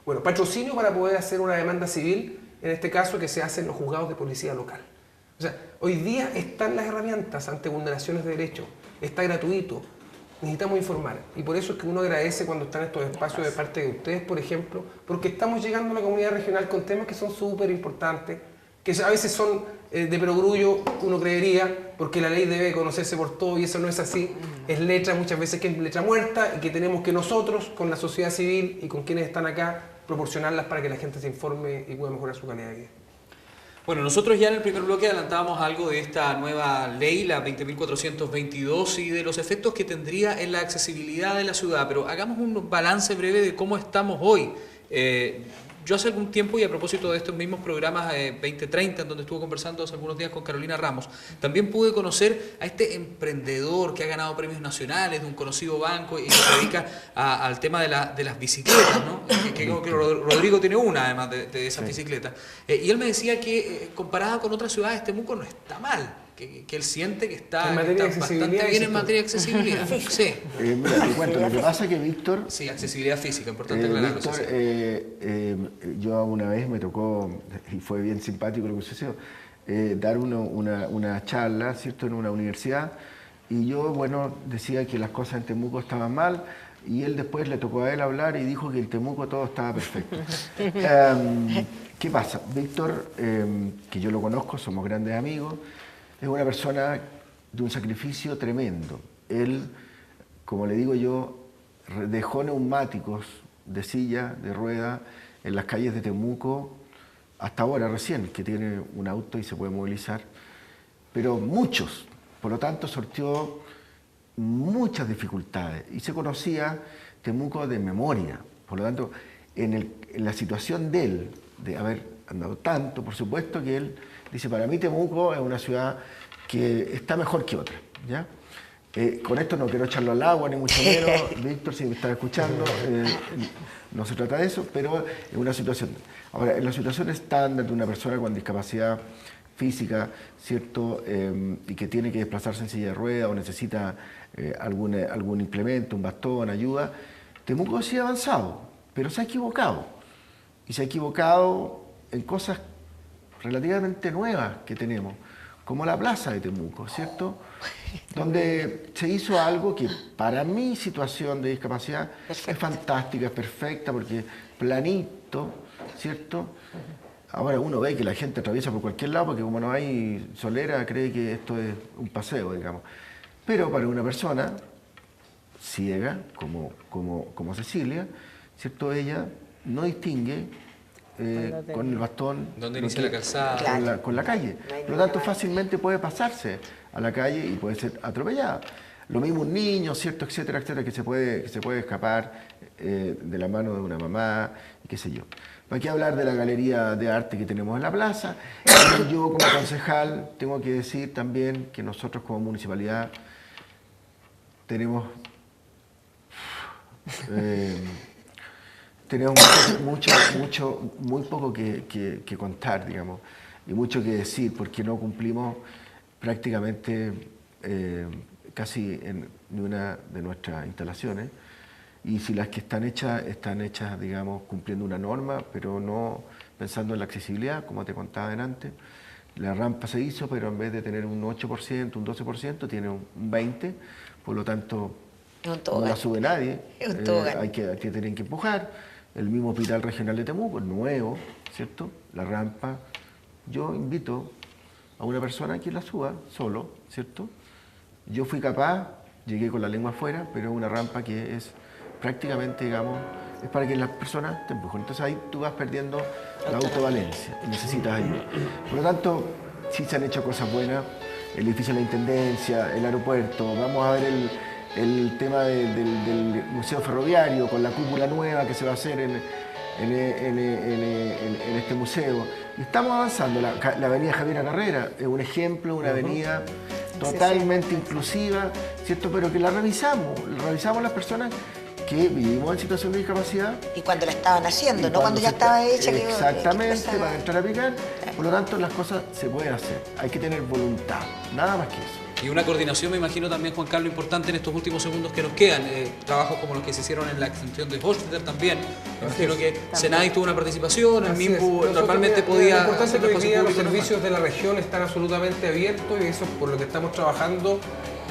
Bueno, patrocinio para poder hacer una demanda civil, en este caso que se hace en los juzgados de policía local. O sea, hoy día están las herramientas ante vulneraciones de derechos, está gratuito, necesitamos informar. Y por eso es que uno agradece cuando están estos espacios de parte de ustedes, por ejemplo, porque estamos llegando a la comunidad regional con temas que son súper importantes, que a veces son de perogrullo, uno creería, porque la ley debe conocerse por todo y eso no es así. Es letra, muchas veces que es letra muerta y que tenemos que nosotros, con la sociedad civil y con quienes están acá, proporcionarlas para que la gente se informe y pueda mejorar su calidad de vida. Bueno, nosotros ya en el primer bloque adelantábamos algo de esta nueva ley, la 20.422, y de los efectos que tendría en la accesibilidad de la ciudad, pero hagamos un balance breve de cómo estamos hoy. Yo hace algún tiempo, y a propósito de estos mismos programas 2030, en donde estuve conversando hace algunos días con Carolina Ramos, también pude conocer a este emprendedor que ha ganado premios nacionales de un conocido banco y que se dedica al tema de las bicicletas, ¿no? que Rodrigo tiene una, además de esas bicicletas. Y él me decía que comparada con otras ciudades, Temuco no está mal. Que él siente que está bastante bien en materia de accesibilidad. Sí. Mira, te cuento, lo que pasa es que Víctor... Sí, accesibilidad física, importante aclararlo. Víctor, yo una vez me tocó, y fue bien simpático lo que sucedió, dar una charla, ¿cierto?, en una universidad, y yo, bueno, decía que las cosas en Temuco estaban mal, y él después le tocó a él hablar y dijo que en Temuco todo estaba perfecto. ¿Qué pasa? Víctor, que yo lo conozco, somos grandes amigos, es una persona de un sacrificio tremendo. Él, como le digo yo, dejó neumáticos de silla, de rueda, en las calles de Temuco, hasta ahora recién, que tiene un auto y se puede movilizar, pero muchos. Por lo tanto, sorteó muchas dificultades y se conocía Temuco de memoria. Por lo tanto, en la situación de él, de haber andado tanto, por supuesto que él dice, para mí Temuco es una ciudad que está mejor que otra, ¿ya? Con esto no quiero echarlo al agua, ni mucho menos, Víctor, si me estás escuchando, no se trata de eso, pero es una situación. Ahora, en la situación estándar de una persona con discapacidad física, ¿cierto?, y que tiene que desplazarse en silla de ruedas o necesita algún implemento, un bastón, ayuda, Temuco sí ha avanzado, pero se ha equivocado. Y se ha equivocado en cosas relativamente nuevas que tenemos, como la plaza de Temuco, ¿cierto?, donde se hizo algo que para mi situación de discapacidad es fantástica, es perfecta, porque planito, ¿cierto? Ahora uno ve que la gente atraviesa por cualquier lado, porque como no hay solera, cree que esto es un paseo, digamos. Pero para una persona ciega, como Cecilia, ¿cierto?, ella no distingue con el bastón ¿dónde inicia la calzada? Con la calle. Por lo tanto, fácilmente puede pasarse a la calle y puede ser atropellada. Lo mismo un niño, ¿cierto?, etcétera, etcétera, que se puede escapar de la mano de una mamá, y qué sé yo. ¿Para qué hablar de la galería de arte que tenemos en la plaza? Yo, como concejal, tengo que decir también que nosotros como municipalidad tenemos muy poco que contar, digamos, y mucho que decir, porque no cumplimos prácticamente casi en ni una de nuestras instalaciones, y si las que están hechas, digamos, cumpliendo una norma, pero no pensando en la accesibilidad, como te contaba antes. La rampa se hizo, pero en vez de tener un 8%, un 12%, tiene un 20%, por lo tanto no la sube nadie, hay que tener que empujar. El mismo Hospital Regional de Temuco, nuevo, ¿cierto? La rampa, yo invito a una persona que la suba solo, ¿cierto? Yo fui capaz, llegué con la lengua afuera, pero es una rampa que es prácticamente, digamos, es para que las personas te empujen. Entonces ahí tú vas perdiendo la autovalencia y necesitas ayuda. Por lo tanto, sí se han hecho cosas buenas, el edificio de la Intendencia, el aeropuerto, vamos a ver el tema del Museo Ferroviario con la cúpula nueva que se va a hacer en este museo. Y estamos avanzando. La avenida Javiera Carrera es un ejemplo, una avenida totalmente inclusiva, ¿cierto? Pero que la revisamos las personas que vivimos en situación de discapacidad. Y cuando la estaban haciendo, Y no cuando ya estaba hecha. Exactamente, que para entrar a aplicar. Por lo tanto, las cosas se pueden hacer. Hay que tener voluntad, nada más que eso. Y una coordinación, me imagino también, Juan Carlos, importante en estos últimos segundos que nos quedan. Trabajos como los que se hicieron en la extensión de Hochstetter también. Me imagino que Senai tuvo una participación, el MIMPU normalmente podía... Lo importante es que hoy día los público, servicios de la región están absolutamente abiertos y eso es por lo que estamos trabajando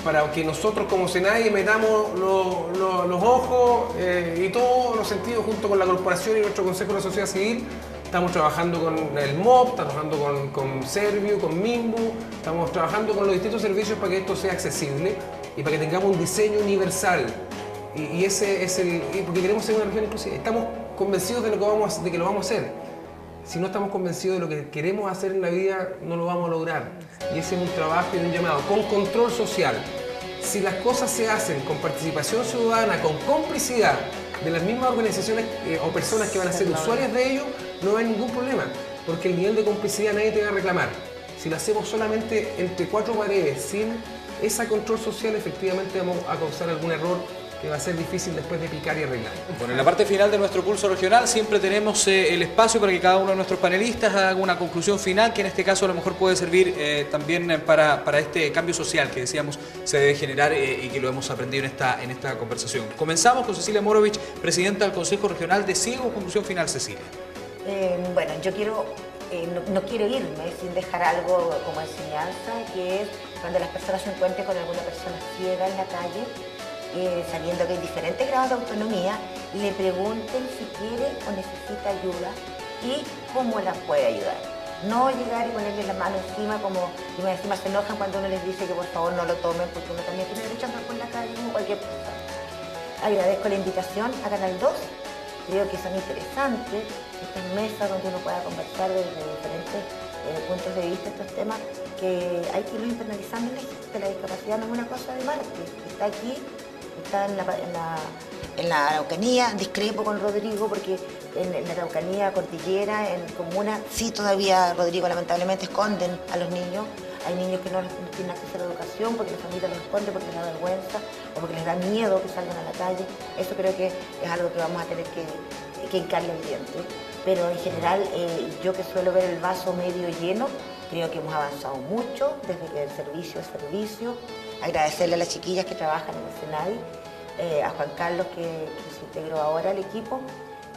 para que nosotros como Senai metamos los ojos y todos los sentidos junto con la corporación y nuestro Consejo de la Sociedad Civil. Estamos trabajando con el MOP, estamos trabajando con Serviu, con MIMBU, estamos trabajando con los distintos servicios para que esto sea accesible y para que tengamos un diseño universal. Y ese es porque queremos ser una región inclusiva. Estamos convencidos de que lo vamos a hacer. Si no estamos convencidos de lo que queremos hacer en la vida, no lo vamos a lograr. Y ese es un trabajo y un llamado con control social. Si las cosas se hacen con participación ciudadana, con complicidad de las mismas organizaciones o personas que van a ser usuarias de ello, no hay ningún problema, porque el nivel de complicidad nadie te va a reclamar. Si lo hacemos solamente entre cuatro paredes, sin ese control social, efectivamente vamos a causar algún error que va a ser difícil después de picar y arreglar. Bueno, en la parte final de nuestro pulso regional siempre tenemos el espacio para que cada uno de nuestros panelistas haga una conclusión final, que en este caso a lo mejor puede servir también para este cambio social que decíamos se debe generar y que lo hemos aprendido en esta conversación. Comenzamos con Cecilia Morovich, presidenta del Consejo Regional de Ciego. Conclusión final, Cecilia. Bueno, yo no quiero irme sin dejar algo como enseñanza, que es cuando las personas se encuentren con alguna persona ciega en la calle, sabiendo que hay diferentes grados de autonomía, le pregunten si quiere o necesita ayuda y cómo la puede ayudar. No llegar y ponerle la mano encima y encima se enojan cuando uno les dice que por favor no lo tomen, porque uno también tiene derecho a andar por la calle como cualquier persona. Agradezco la invitación a Canal 2. Creo que son interesantes estas mesas donde uno pueda conversar desde diferentes puntos de vista estos temas que hay que irlo internalizando en la gente. La discapacidad no es una cosa de Marte, está aquí, está en la Araucanía. Discrepo con Rodrigo porque en la Araucanía, Cordillera, en Comuna, sí todavía, Rodrigo, lamentablemente esconden a los niños. Hay niños que no tienen acceso a la educación porque la familia los esconde, porque les da vergüenza o porque les da miedo que salgan a la calle. Eso creo que es algo que vamos a tener que hincarle el diente. Pero en general, yo que suelo ver el vaso medio lleno, creo que hemos avanzado mucho desde que el servicio es servicio. Agradecerle a las chiquillas que trabajan en el Senai, a Juan Carlos que se integró ahora al equipo.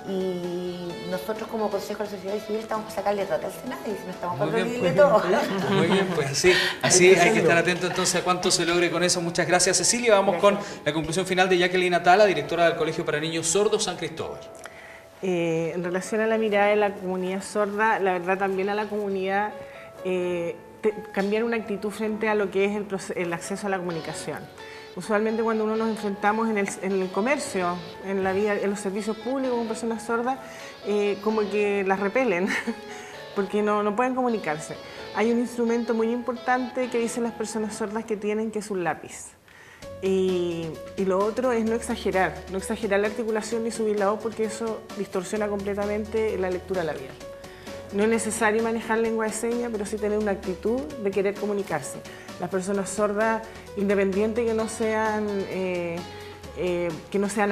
Y nosotros como Consejo de la Sociedad Civil estamos para sacarle rata al Senado y si no estamos para prohibirle todo. Muy bien, pues así hay que estar atento entonces a cuánto se logre con eso. Muchas gracias, Cecilia. Vamos con la conclusión final de Jacqueline Atala, directora del Colegio para Niños Sordos San Cristóbal. En relación a la mirada de la comunidad sorda, la verdad también a la comunidad cambiar una actitud frente a lo que es el acceso a la comunicación. Usualmente cuando uno nos enfrentamos en el comercio, en la vida, en los servicios públicos con personas sordas, como que las repelen, porque no pueden comunicarse. Hay un instrumento muy importante que dicen las personas sordas que tienen, que es un lápiz. Y lo otro es no exagerar la articulación ni subir la voz, porque eso distorsiona completamente la lectura labial. No es necesario manejar lengua de señas, pero sí tener una actitud de querer comunicarse. Las personas sordas, independiente que no sean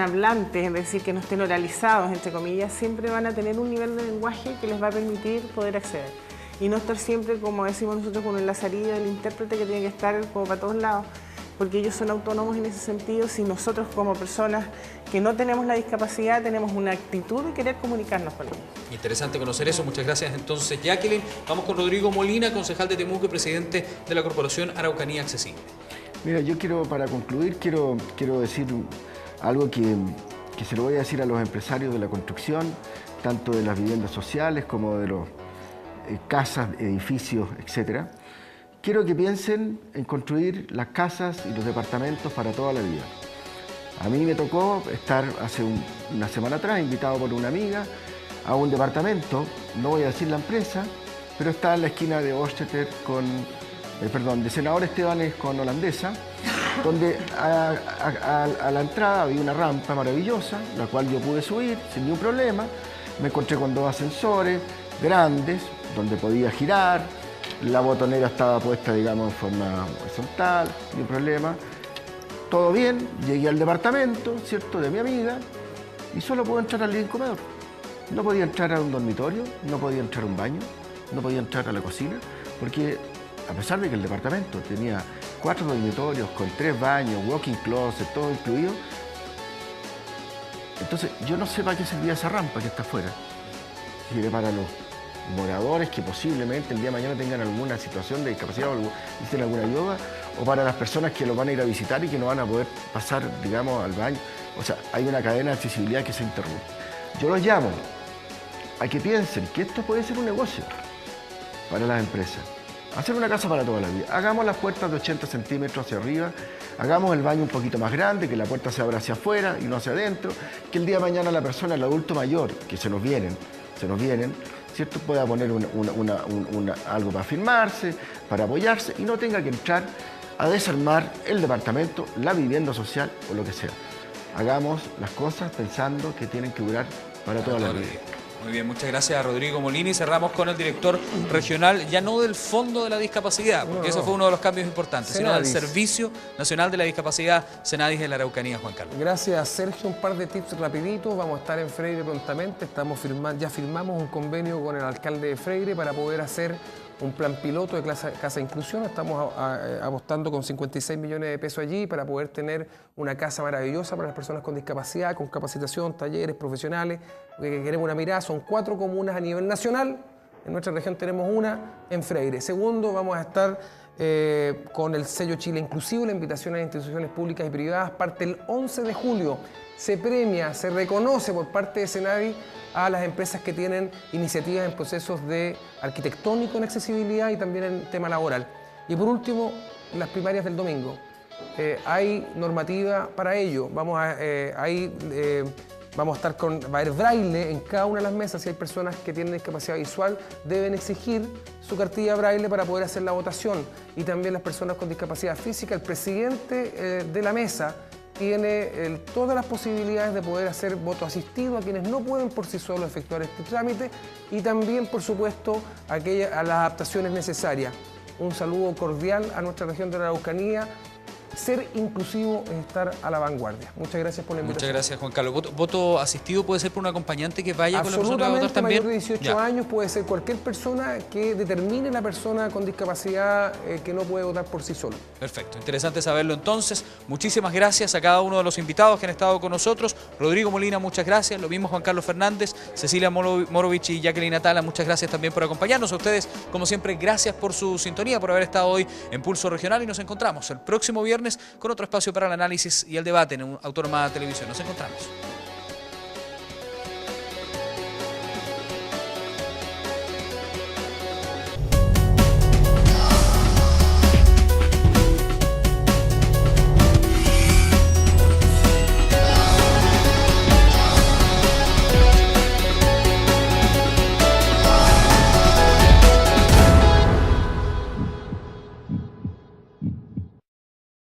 hablantes, es decir, que no estén oralizados, entre comillas, siempre van a tener un nivel de lenguaje que les va a permitir poder acceder. Y no estar siempre, como decimos nosotros, con el lazarillo del intérprete que tiene que estar como para todos lados, porque ellos son autónomos en ese sentido. Si nosotros como personas que no tenemos la discapacidad tenemos una actitud de querer comunicarnos con ellos. Interesante conocer eso, muchas gracias entonces Jacqueline. Vamos con Rodrigo Molina, concejal de Temuco y presidente de la Corporación Araucanía Accesible. Mira, yo para concluir, quiero decir algo que se lo voy a decir a los empresarios de la construcción, tanto de las viviendas sociales como de los casas, edificios, etcétera. Quiero que piensen en construir las casas y los departamentos para toda la vida. A mí me tocó estar hace una semana atrás, invitado por una amiga, a un departamento, no voy a decir la empresa, pero está en la esquina de Hochstetter de Senador Estebanes con Holandesa, donde a la entrada había una rampa maravillosa, la cual yo pude subir sin ningún problema. Me encontré con 2 ascensores grandes, donde podía girar. La botonera estaba puesta, digamos, en forma horizontal, sin problema. todo bien, llegué al departamento, ¿cierto?, de mi amiga, y solo puedo entrar al living comedor. No podía entrar a un dormitorio, no podía entrar a un baño, no podía entrar a la cocina, porque a pesar de que el departamento tenía 4 dormitorios con 3 baños, walk-in closet, todo incluido, entonces yo no sé para qué servía esa rampa que está afuera. Si era para los moradores que posiblemente el día de mañana tengan alguna situación de discapacidad o necesiten alguna ayuda, o para las personas que lo van a ir a visitar y que no van a poder pasar, digamos, al baño. O sea, hay una cadena de accesibilidad que se interrumpe. Yo los llamo a que piensen que esto puede ser un negocio para las empresas. Hacer una casa para toda la vida. Hagamos las puertas de 80 centímetros hacia arriba, hagamos el baño un poquito más grande, que la puerta se abra hacia afuera y no hacia adentro, que el día de mañana la persona, el adulto mayor, que se nos vienen, ¿cierto?, pueda poner algo para firmarse, para apoyarse y no tenga que entrar a desarmar el departamento, la vivienda social o lo que sea. Hagamos las cosas pensando que tienen que durar para toda la vida. Muy bien, muchas gracias a Rodrigo Molini. Cerramos con el director regional, ya no del Fondo de la Discapacidad, porque eso fue uno de los cambios importantes, sino del Servicio Nacional de la Discapacidad, Senadis de la Araucanía, Juan Carlos. Gracias, Sergio. Un par de tips rapiditos. Vamos a estar en Freire prontamente. Ya firmamos un convenio con el alcalde de Freire para poder hacer un plan piloto de casa de inclusión. Estamos apostando con 56 millones de pesos allí para poder tener una casa maravillosa para las personas con discapacidad, con capacitación, talleres profesionales. Que queremos una mirada, son 4 comunas a nivel nacional. En nuestra región tenemos una en Freire. Segundo, vamos a estar con el sello Chile Inclusivo. La invitación a las instituciones públicas y privadas parte el 11 de julio. Se premia, se reconoce por parte de Senadi a las empresas que tienen iniciativas en procesos de arquitectónico en accesibilidad y también en tema laboral. Y por último, las primarias del domingo. Hay normativa para ello. Vamos a va a haber braille en cada una de las mesas. Si hay personas que tienen discapacidad visual, deben exigir su cartilla braille para poder hacer la votación. Y también las personas con discapacidad física, el presidente de la mesa tiene todas las posibilidades de poder hacer voto asistido a quienes no pueden por sí solos efectuar este trámite y también, por supuesto, a las adaptaciones necesarias. Un saludo cordial a nuestra región de la Araucanía. Ser inclusivo es estar a la vanguardia. Muchas gracias por la invitación. Muchas gracias, Juan Carlos. ¿Voto asistido puede ser por un acompañante que vaya con la persona que va a votar también? Mayor de 18 años, puede ser cualquier persona que determine la persona con discapacidad que no puede votar por sí solo. Perfecto, interesante saberlo entonces. Muchísimas gracias a cada uno de los invitados que han estado con nosotros. Rodrigo Molina, muchas gracias. Lo mismo Juan Carlos Fernández, Cecilia Morovich y Jacqueline Atala, muchas gracias también por acompañarnos. A ustedes, como siempre, gracias por su sintonía, por haber estado hoy en Pulso Regional y nos encontramos el próximo viernes con otro espacio para el análisis y el debate en Autónoma Televisión. Nos encontramos.